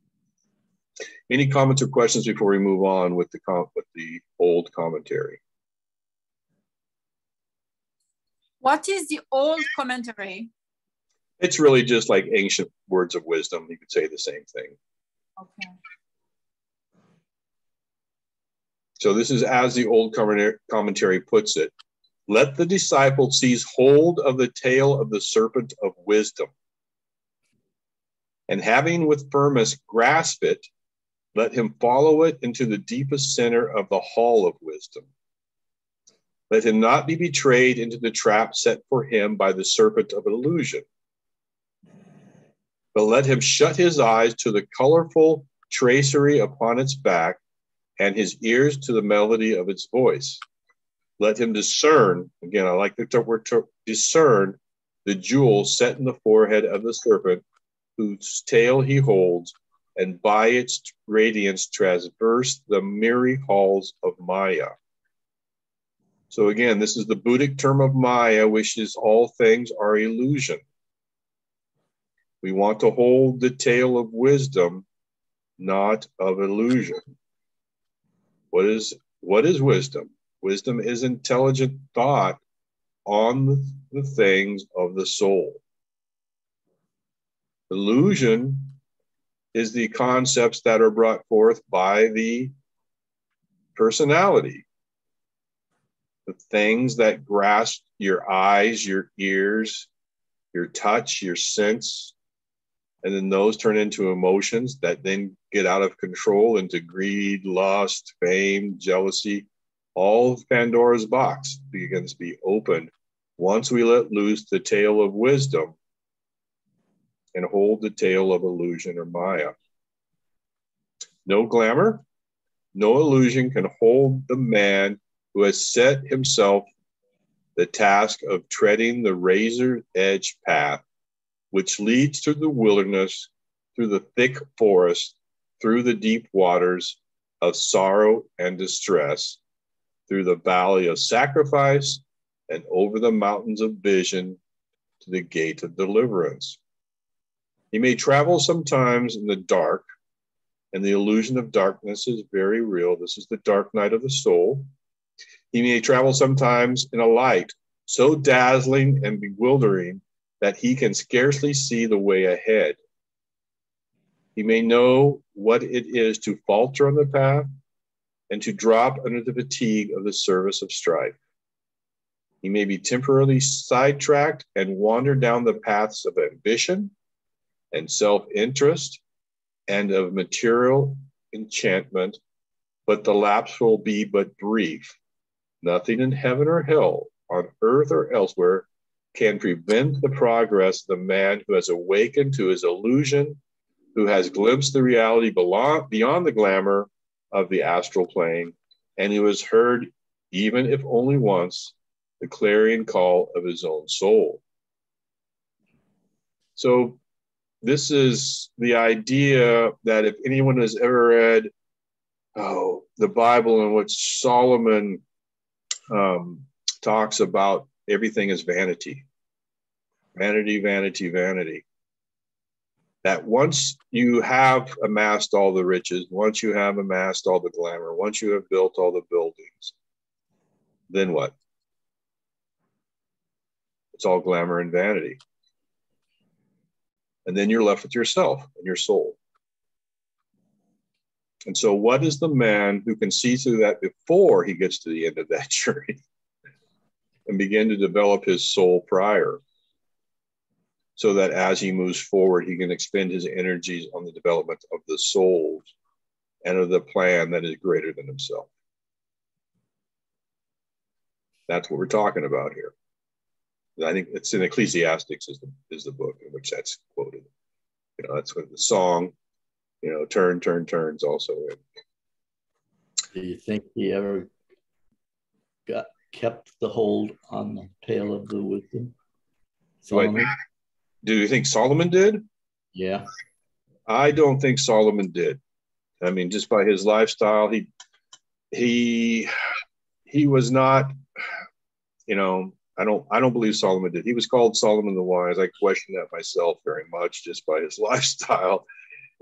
A: Any comments or questions before we move on with the old commentary?
D: What is the old commentary?
A: It's really just like ancient words of wisdom. You could say the same thing.
D: Okay.
A: So this is as the old commentary puts it. Let the disciple seize hold of the tail of the serpent of wisdom, and having with firmness grasp it, let him follow it into the deepest center of the hall of wisdom. Let him not be betrayed into the trap set for him by the serpent of illusion. But let him shut his eyes to the colorful tracery upon its back and his ears to the melody of its voice. Let him discern, again, I like the word discern, the jewel set in the forehead of the serpent, whose tail he holds, and by its radiance traverse the mirror halls of Maya. So again, this is the Buddhic term of Maya, which is all things are illusion. We want to hold the tail of wisdom, not of illusion. What is wisdom? Wisdom is intelligent thought on the things of the soul. Illusion is the concepts that are brought forth by the personality. The things that grasp your eyes, your ears, your touch, your sense, and then those turn into emotions that then get out of control into greed, lust, fame, jealousy. All of Pandora's box begins to be opened once we let loose the tail of wisdom and hold the tail of illusion or Maya. No glamour, no illusion can hold the man who has set himself the task of treading the razor-edge path which leads through the wilderness, through the thick forest, through the deep waters of sorrow and distress, through the valley of sacrifice, and over the mountains of vision to the gate of deliverance. He may travel sometimes in the dark, and the illusion of darkness is very real. This is the dark night of the soul. He may travel sometimes in a light so dazzling and bewildering that he can scarcely see the way ahead. He may know what it is to falter on the path and to drop under the fatigue of the service of strife. He may be temporarily sidetracked and wander down the paths of ambition and self-interest and of material enchantment, but the lapse will be but brief. Nothing in heaven or hell, on earth or elsewhere, can prevent the progress of the man who has awakened to his illusion, who has glimpsed the reality beyond the glamour of the astral plane, and who has heard, even if only once, the clarion call of his own soul. So this is the idea that if anyone has ever read the Bible, in which Solomon talks about everything is vanity, vanity, vanity, vanity. That once you have amassed all the riches, once you have amassed all the glamour, once you have built all the buildings, then what? It's all glamour and vanity. And then you're left with yourself and your soul. And so what is the man who can see through that before he gets to the end of that journey and begin to develop his soul prior, so that as he moves forward, he can expend his energies on the development of the souls and of the plan that is greater than himself? That's what we're talking about here. I think it's in Ecclesiastics is the book in which that's quoted. You know, that's what the song, you know, turn, turn, turns also in.
E: Do you think he ever kept the hold on the tail of the wisdom? Solomon?
A: Do you think Solomon did?
E: Yeah.
A: I don't think Solomon did. I mean, just by his lifestyle, he was not, you know, I don't believe Solomon did. He was called Solomon the Wise. I question that myself very much just by his lifestyle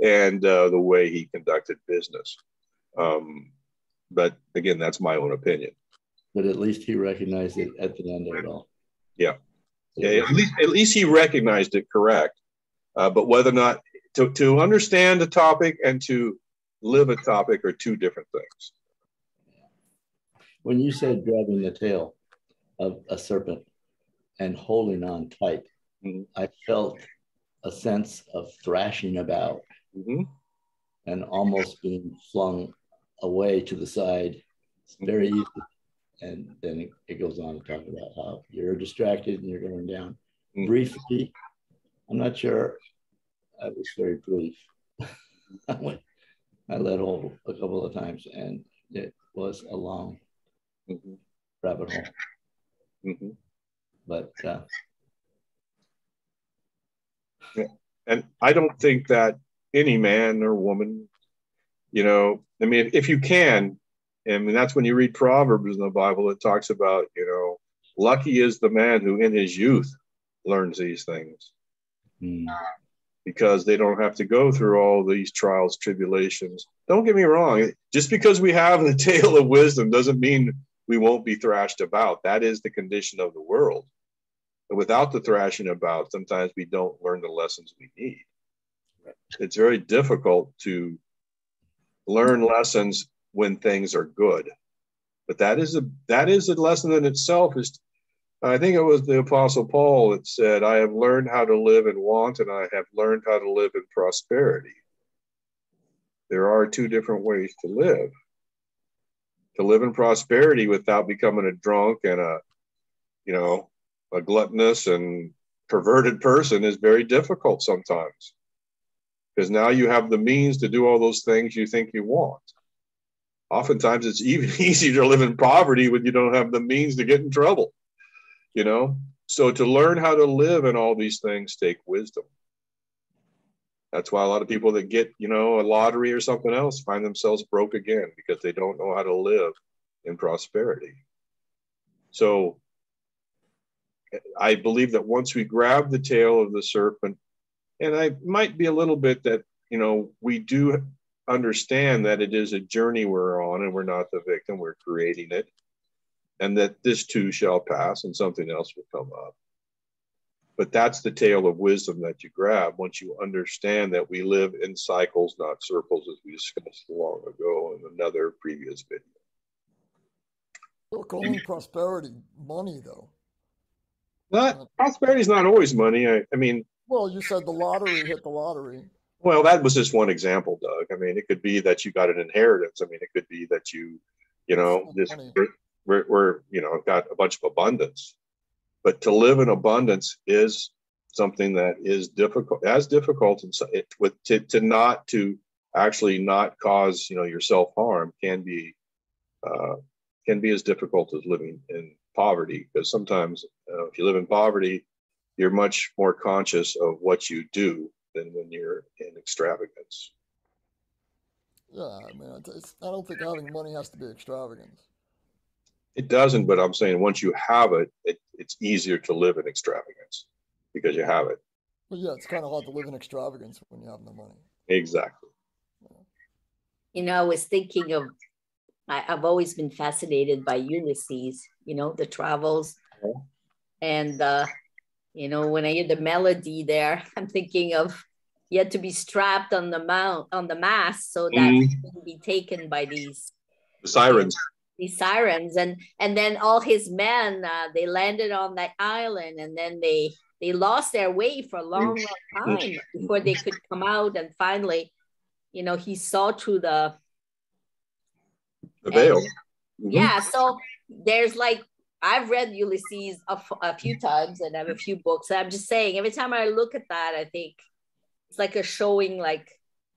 A: and the way he conducted business. But again, that's my own opinion.
E: But at least he recognized it at the end of it all.
A: Yeah. Yeah, at least he recognized it, correct. But whether or not to understand a topic and to live a topic are two different things.
E: When you said grabbing the tail of a serpent and holding on tight, I felt a sense of thrashing about and almost being flung away to the side very easily. And then it goes on to talk about how you're distracted and you're going down.
A: Mhm.
E: Briefly, I'm not sure. I was very brief. I let hold a couple of times, and it was a long
A: Mhm.
E: rabbit hole.
A: Mhm.
E: But
A: Yeah. And I don't think that any man or woman, you know, I mean, if you can, I mean, that's when you read Proverbs in the Bible, it talks about, you know, lucky is the man who in his youth learns these things, because they don't have to go through all these trials, tribulations. Don't get me wrong. Just because we have the tail of wisdom doesn't mean we won't be thrashed about. That is the condition of the world. But without the thrashing about, sometimes we don't learn the lessons we need. It's very difficult to learn lessons when things are good. But that is a lesson in itself. Is, I think it was the Apostle Paul that said, I have learned how to live in want and I have learned how to live in prosperity. There are two different ways to live. To live in prosperity without becoming a drunk and a, you know, a gluttonous and perverted person is very difficult sometimes. Because now you have the means to do all those things you think you want. Oftentimes it's even easier to live in poverty when you don't have the means to get in trouble, you know? So to learn how to live in all these things take wisdom. That's why a lot of people that get, you know, a lottery or something else find themselves broke again because they don't know how to live in prosperity. So I believe that once we grab the tail of the serpent, and I might be a little bit that, you know, we do understand that it is a journey we're on and we're not the victim, we're creating it, and that this too shall pass and something else will come up. But that's the tail of wisdom that you grab once you understand that we live in cycles, not circles, as we discussed long ago in another previous video.
B: Still calling prosperity money, though.
A: Prosperity is not always money. I mean,
B: well, you said the lottery hit the lottery.
A: Well, that was just one example, Doug. I mean, it could be that you got an inheritance. I mean, it could be that you know, just we're you know, got a bunch of abundance. But to live in abundance is something that is difficult, as difficult, and to not to actually not cause, you know, yourself harm can be as difficult as living in poverty. Because sometimes if you live in poverty, you're much more conscious of what you do than when you're in extravagance.
B: Yeah, I mean, I don't think having money has to be extravagance.
A: It doesn't, but I'm saying once you have it, it's easier to live in extravagance because you have it.
B: Well, yeah, it's kind of hard to live in extravagance when you have no money.
A: Exactly.
C: You know, I was thinking of, I've always been fascinated by Ulysses, you know, the travels. And, you know, when I hear the melody there, I'm thinking of, he had to be strapped on the mast so that he wouldn't be taken by the sirens. These sirens, and then all his men, they landed on that island, and then they lost their way for a long time before they could come out. And finally, you know, he saw through the
A: veil.
C: Yeah, so there's like, I've read Ulysses a few times and I have a few books. I'm just saying, every time I look at that, I think it's like a showing like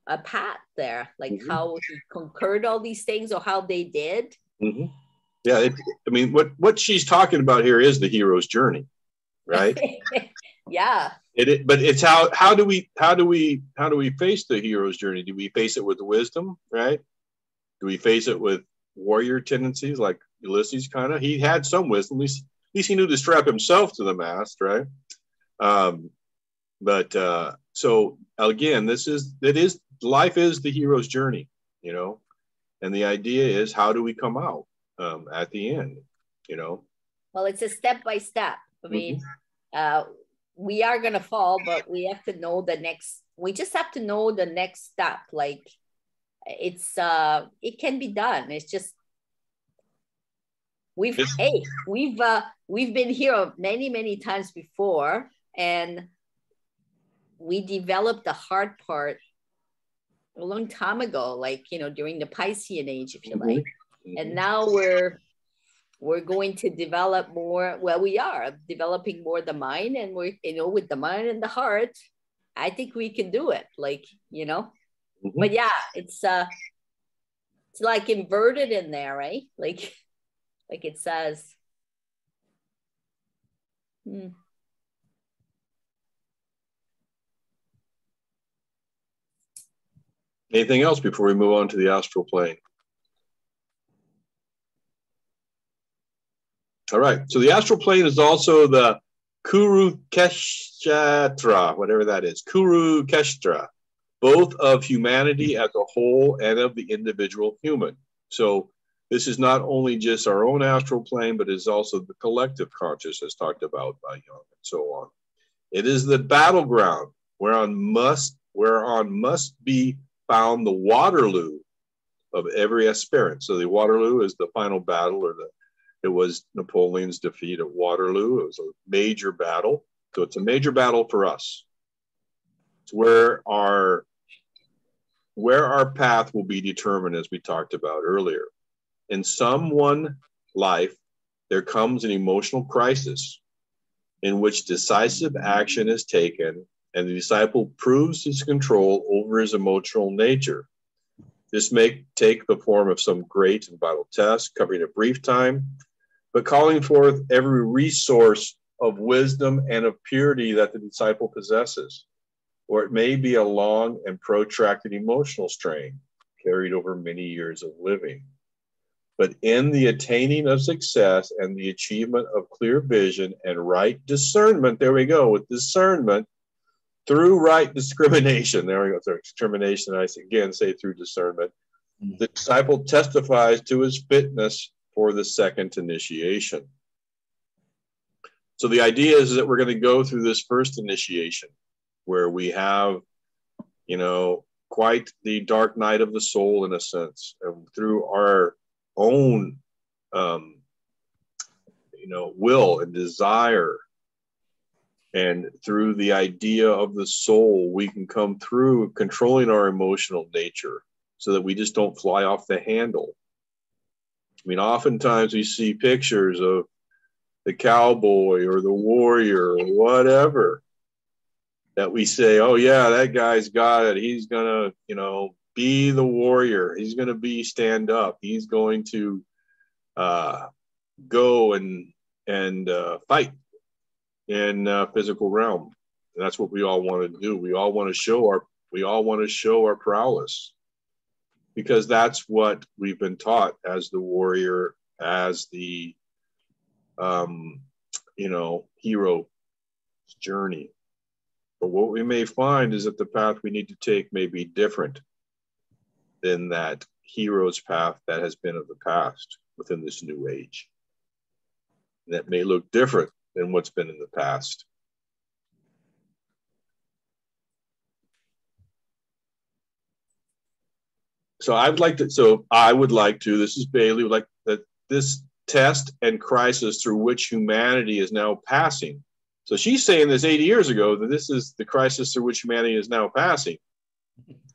C: a path there, like how he conquered all these things or how they did.
A: Yeah, I mean, what she's talking about here is the hero's journey, right?
C: Yeah.
A: But it's how do we face the hero's journey? Do we face it with wisdom, right? Do we face it with warrior tendencies like Ulysses? Kind of, he had some wisdom. At least he knew to strap himself to the mast, right? So again, life is the hero's journey, you know, and the idea is how do we come out at the end, you know?
C: Well, it's a step by step. I mean, we are gonna fall, but we have to know we just have to know the next step. Like it can be done. It's just we've been here many times before, and we developed the hard part a long time ago, like, you know, during the Piscean age, if you like. And now we're we're going to develop more. Well, we are developing more the mind, and we're, you know, with the mind and the heart, I think we can do it. Like, you know, but yeah, it's like inverted in there, right? Like it says.
A: Anything else before we move on to the astral plane? All right. So the astral plane is also the Kurukshetra, whatever that is, Kurukshetra, both of humanity as a whole and of the individual human. So this is not only just our own astral plane, but is also the collective consciousness talked about by Jung and so on. It is the battleground whereon must be found the Waterloo of every aspirant. So the Waterloo is the final battle, or it was Napoleon's defeat at Waterloo. It was a major battle. So it's a major battle for us. It's where our path will be determined, as we talked about earlier. In some one life, there comes an emotional crisis in which decisive action is taken, and the disciple proves his control over his emotional nature. This may take the form of some great and vital test covering a brief time, but calling forth every resource of wisdom and of purity that the disciple possesses. Or it may be a long and protracted emotional strain carried over many years of living. But in the attaining of success and the achievement of clear vision and right discernment, there we go, with discernment, through right discrimination, there we go, through discrimination, I again say through discernment, the disciple testifies to his fitness for the second initiation. So the idea is that we're going to go through this first initiation where we have, you know, quite the dark night of the soul in a sense, and through our own, you know, will and desire, and through the idea of the soul, we can come through controlling our emotional nature so that we just don't fly off the handle. I mean, oftentimes we see pictures of the cowboy or the warrior or whatever that we say, oh yeah, that guy's got it. He's gonna, you know, be the warrior. He's gonna be stand up. He's going to go and fight in physical realm. And that's what we all want to do. We all want to show our prowess, because that's what we've been taught as the warrior, as the you know, hero's journey. But what we may find is that the path we need to take may be different than that hero's path that has been of the past within this new age. That may look different than what's been in the past. So I would like to, this is Bailey, would like that this test and crisis through which humanity is now passing. So she's saying this 80 years ago, that this is the crisis through which humanity is now passing.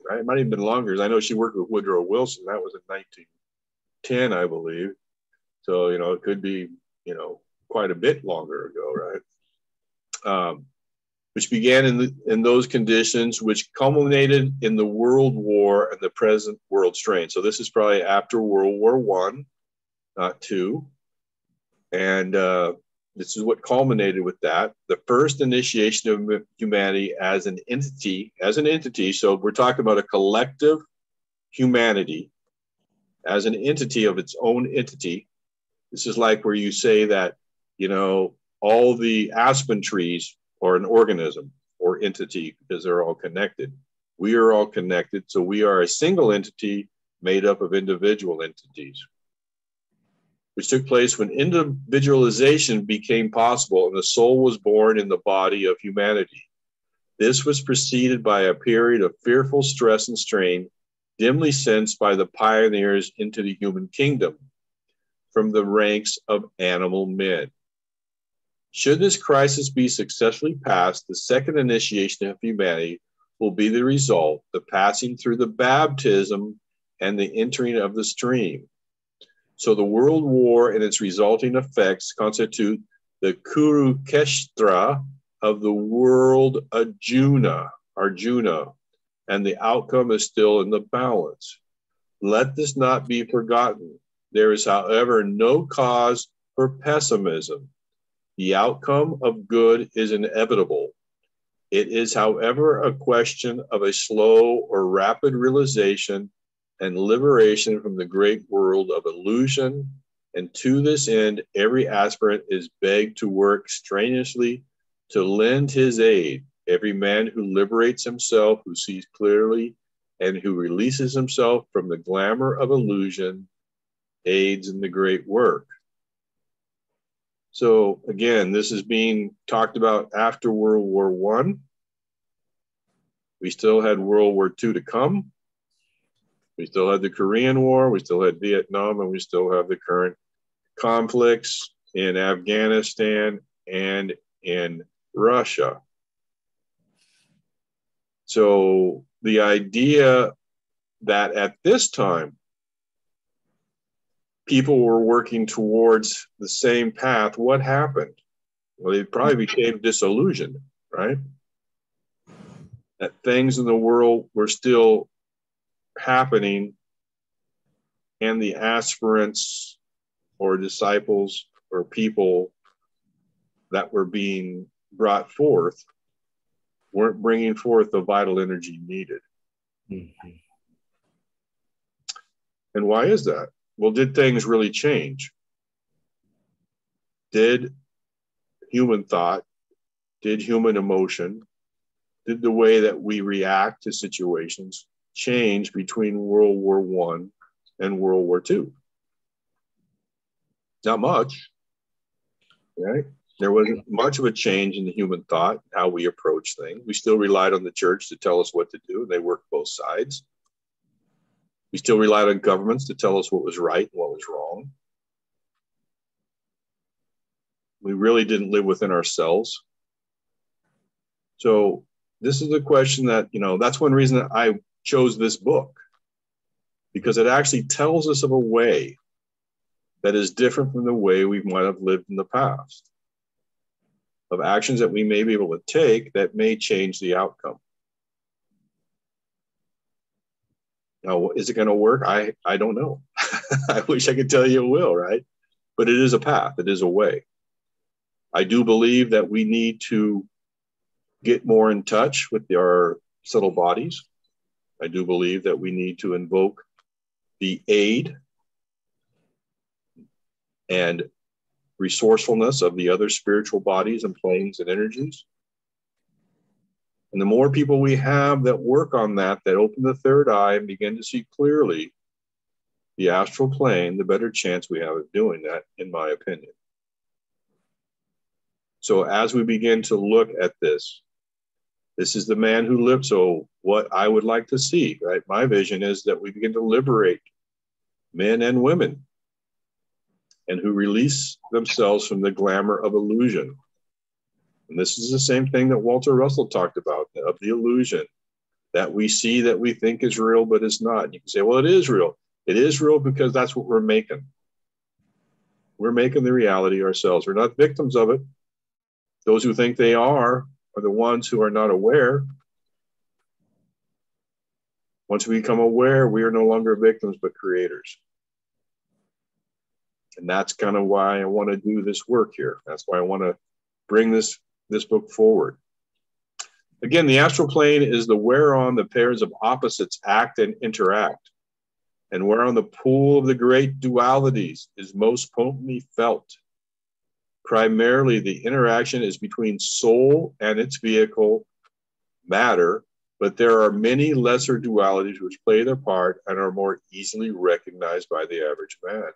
A: Right? It might have even been longer, because I know she worked with Woodrow Wilson. That was in 1910, I believe. So, you know, it could be, you know, quite a bit longer ago, right? Which began in those conditions, which culminated in the World War and the present world strain. So this is probably after World War I, not II. And this is what culminated with that. The first initiation of humanity as an entity. So we're talking about a collective humanity as an entity of its own entity. This is like where you say that, you know, all the aspen trees are an organism or entity because they're all connected. We are all connected, so we are a single entity made up of individual entities, which took place when individualization became possible and the soul was born in the body of humanity. This was preceded by a period of fearful stress and strain, dimly sensed by the pioneers into the human kingdom from the ranks of animal men. Should this crisis be successfully passed, the second initiation of humanity will be the result, the passing through the baptism and the entering of the stream. So the world war and its resulting effects constitute the Kuruksheta of the world Arjuna, and the outcome is still in the balance. Let this not be forgotten. There is, however, no cause for pessimism. The outcome of good is inevitable. It is, however, a question of a slow or rapid realization and liberation from the great world of illusion. And to this end, every aspirant is begged to work strenuously to lend his aid. Every man who liberates himself, who sees clearly, and who releases himself from the glamour of illusion aids in the great work. So again, this is being talked about after World War I. We still had World War II to come. We still had the Korean War, we still had Vietnam, and we still have the current conflicts in Afghanistan and in Russia. So the idea that at this time, people were working towards the same path, what happened? Well, they probably became disillusioned, right? That things in the world were still happening, and the aspirants or disciples or people that were being brought forth weren't bringing forth the vital energy needed. Mm-hmm. And why is that? Well, did things really change? Did human thought, did human emotion, did the way that we react to situations change between World War I and World War II? Not much, right? There wasn't much of a change in the human thought, how we approach things. We still relied on the church to tell us what to do, and they worked both sides. We still relied on governments to tell us what was right and what was wrong. We really didn't live within ourselves. So this is the question that, that's one reason that I chose this book, because it actually tells us of a way that is different from the way we might have lived in the past, of actions that we may be able to take that may change the outcome. Now, is it going to work? I don't know. I wish I could tell you it will, right? But it is a path. It is a way. I do believe that we need to get more in touch with our subtle bodies. I do believe that we need to invoke the aid and resourcefulness of the other spiritual bodies and planes and energies. And the more people we have that work on that open the third eye and begin to see clearly the astral plane, the better chance we have of doing that, in my opinion. So as we begin to look at this is the man who lived. So what I would like to see, right? My vision is that we begin to liberate men and women, and who release themselves from the glamour of illusion. And this is the same thing that Walter Russell talked about, of the illusion that we see, that we think is real, but it's not. And you can say, well, it is real. It is real because that's what we're making. We're making the reality ourselves. We're not victims of it. Those who think they are the ones who are not aware. Once we become aware, we are no longer victims, but creators. And that's kind of why I want to do this work here. That's why I want to bring this book forward. Again, the astral plane is the whereon the pairs of opposites act and interact, and whereon the pool of the great dualities is most potently felt. Primarily, the interaction is between soul and its vehicle, matter, but there are many lesser dualities which play their part and are more easily recognized by the average man.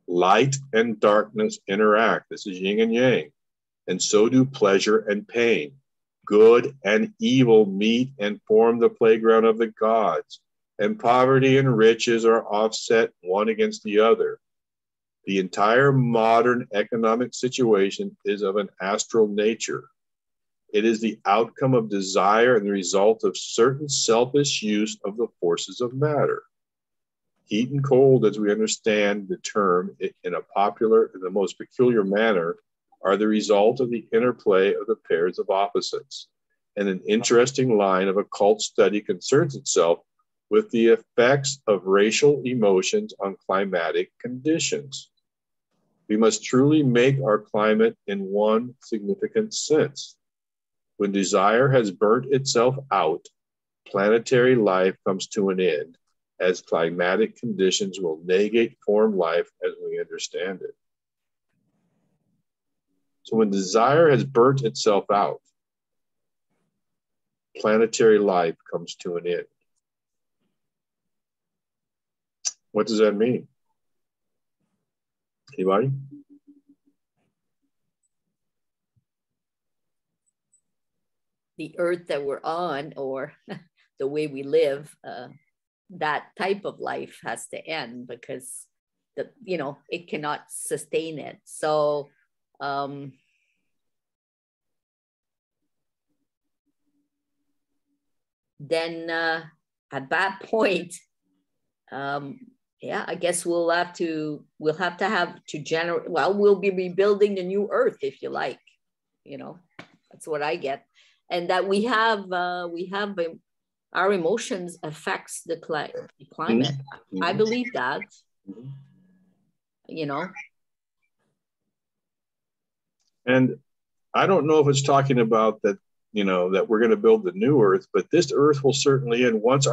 A: Light and darkness interact. This is yin and yang. And so do pleasure and pain. Good and evil meet and form the playground of the gods. And poverty and riches are offset one against the other. The entire modern economic situation is of an astral nature. It is the outcome of desire and the result of certain selfish use of the forces of matter. Heat and cold, as we understand the term in a popular and the most peculiar manner, are the result of the interplay of the pairs of opposites. And an interesting line of occult study concerns itself with the effects of racial emotions on climatic conditions. We must truly make our climate in one significant sense. When desire has burnt itself out, planetary life comes to an end, as climatic conditions will negate form life as we understand it. So when desire has burnt itself out, planetary life comes to an end. What does that mean? Anybody?
C: The earth that we're on, or the way we live, that type of life has to end, because it cannot sustain it. So then at that point, I guess we'll have to generate. Well, we'll be rebuilding the new earth, if you like. That's what I get. And that we have our emotions affects the climate. Mm-hmm. I believe that.
A: And I don't know if it's talking about that, that we're going to build the new earth, but this earth will certainly end once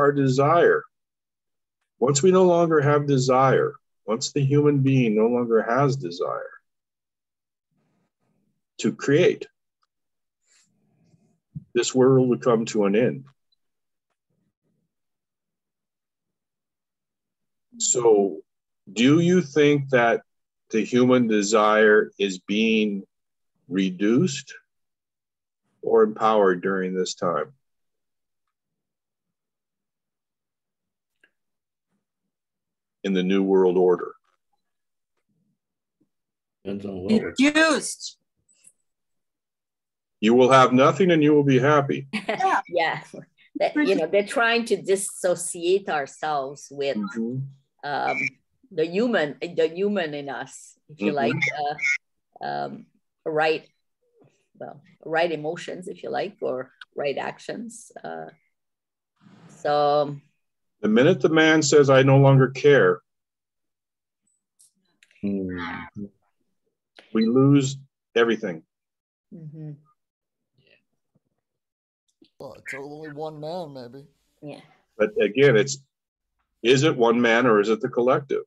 A: we no longer have desire, once the human being no longer has desire to create, this world would come to an end. So do you think that the human desire is being reduced or empowered during this time? In the New World Order?
D: Reduced.
A: You will have nothing and you will be happy.
C: Yeah. They're trying to dissociate ourselves with the human in us, if you like, right emotions, if you like, or right actions. So
A: the minute the man says, I no longer care, we lose everything.
C: Mm-hmm.
B: Well, it's only one man, maybe.
C: Yeah.
A: But again, is it one man or is it the collective?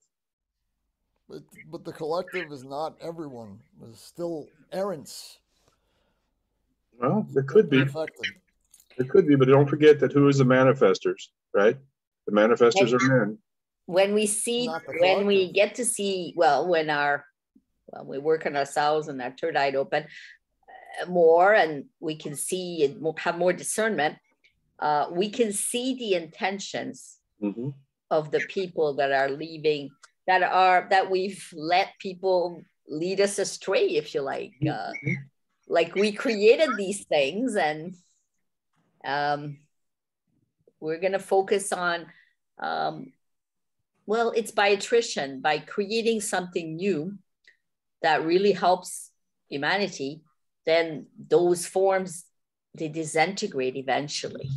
B: But the collective is not everyone. There's still errants.
A: Well, there could be.
B: Affected.
A: There could be, but don't forget that who is the manifestors, right? The manifestors are men.
C: When we get to see, when we work on ourselves and our third eye open more, and we can see and have more discernment, we can see the intentions of the people that are leaving, that we've let people lead us astray, if you like. Like we created these things, and we're going to focus on, it's by attrition, by creating something new that really helps humanity. Then those forms, they disintegrate eventually.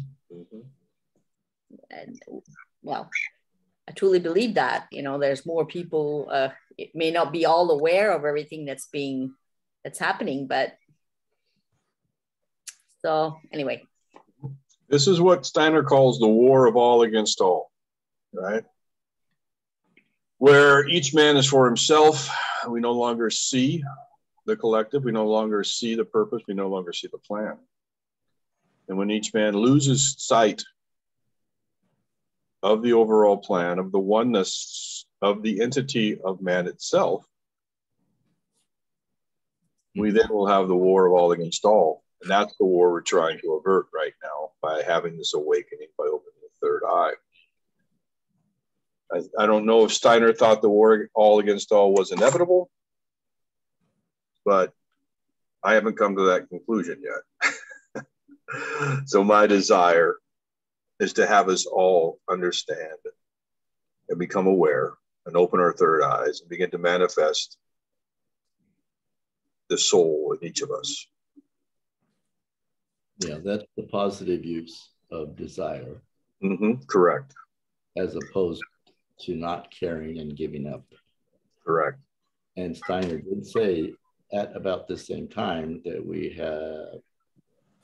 C: And I truly believe that, there's more people, it may not be all aware of everything that's happening, but so anyway.
A: This is what Steiner calls the war of all against all, right? Where each man is for himself. We no longer see the collective. We no longer see the purpose. We no longer see the plan. And when each man loses sight of the overall plan, of the oneness of the entity of man itself, we then will have the war of all against all. And that's the war we're trying to avert right now by having this awakening, by opening the third eye. I don't know if Steiner thought the war all against all was inevitable, but I haven't come to that conclusion yet. So my desire is to have us all understand and become aware and open our third eyes and begin to manifest the soul in each of us.
E: Yeah, that's the positive use of desire.
A: Correct.
E: As opposed to not caring and giving up.
A: Correct.
E: And Steiner did say at about the same time that we have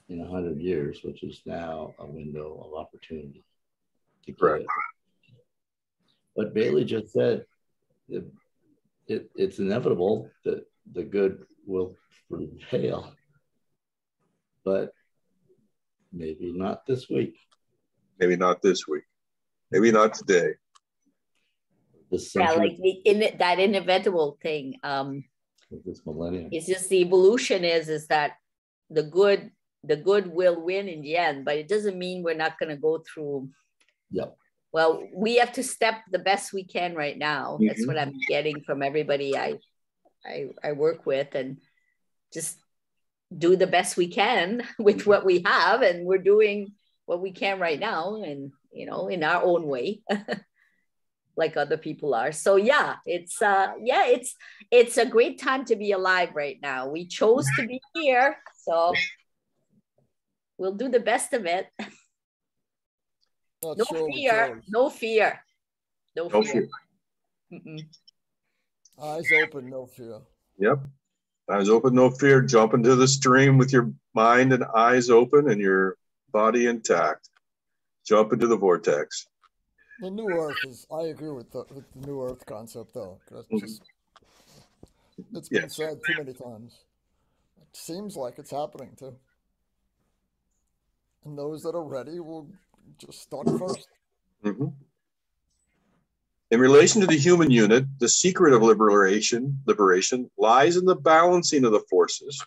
E: in 100 years, which is now a window of opportunity to give it. But Bailey just said it's inevitable that the good will prevail, but maybe not this week.
A: Maybe not this week. Maybe not today.
C: Yeah, like that inevitable thing.
E: This millennium.
C: It's just the evolution is that the good will win in the end, but it doesn't mean we're not going to go through.
E: Yep.
C: Well, we have to step the best we can right now. That's what I'm getting from everybody I work with, and just do the best we can with what we have, and we're doing what we can right now, and in our own way. Like other people are. So yeah, it's a great time to be alive right now. We chose to be here, so we'll do the best of it. No fear. No fear. No fear.
B: Eyes open, no fear.
A: Yep. Eyes open, no fear. Jump into the stream with your mind and eyes open and your body intact. Jump into the vortex.
B: The new Earth is, I agree with the new Earth concept, though. It's been said too many times. It seems like it's happening, too. And those that are ready will just start first.
A: In relation to the human unit, the secret of liberation lies in the balancing of the forces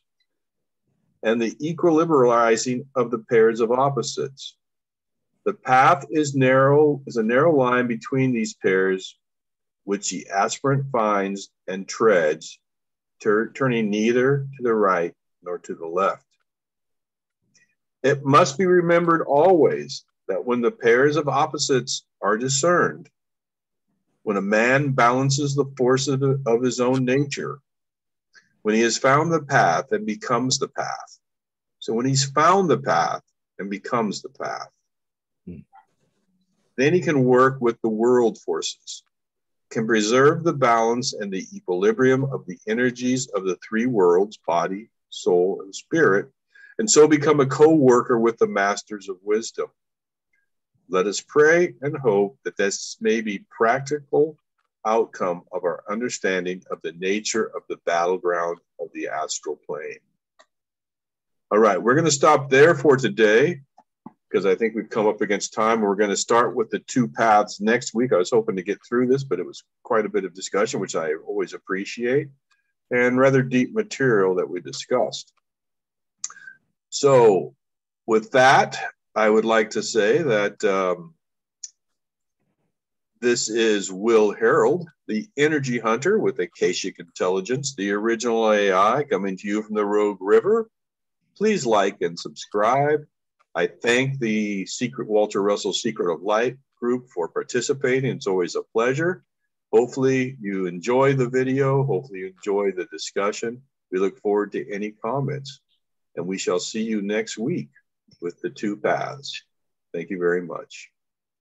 A: and the equilibrializing of the pairs of opposites. The path is a narrow line between these pairs, which the aspirant finds and treads, turning neither to the right nor to the left. It must be remembered always that when the pairs of opposites are discerned, when a man balances the forces of his own nature, when he has found the path and becomes the path. So when he's found the path and becomes the path, then he can work with the world forces, can preserve the balance and the equilibrium of the energies of the three worlds, body, soul, and spirit, and so become a co-worker with the masters of wisdom. Let us pray and hope that this may be practical outcome of our understanding of the nature of the battleground of the astral plane. All right, we're going to stop there for today, because I think we've come up against time. We're going to start with the two paths next week. I was hoping to get through this, but it was quite a bit of discussion, which I always appreciate, and rather deep material that we discussed. So with that, I would like to say that this is Will Harold, the Energy Hunter with Akashic Intelligence, the original AI, coming to you from the Rogue River. Please like and subscribe. I thank the Walter Russell Secret of Light group for participating. It's always a pleasure. Hopefully you enjoy the video. Hopefully you enjoy the discussion. We look forward to any comments. And we shall see you next week with the two paths. Thank you very much.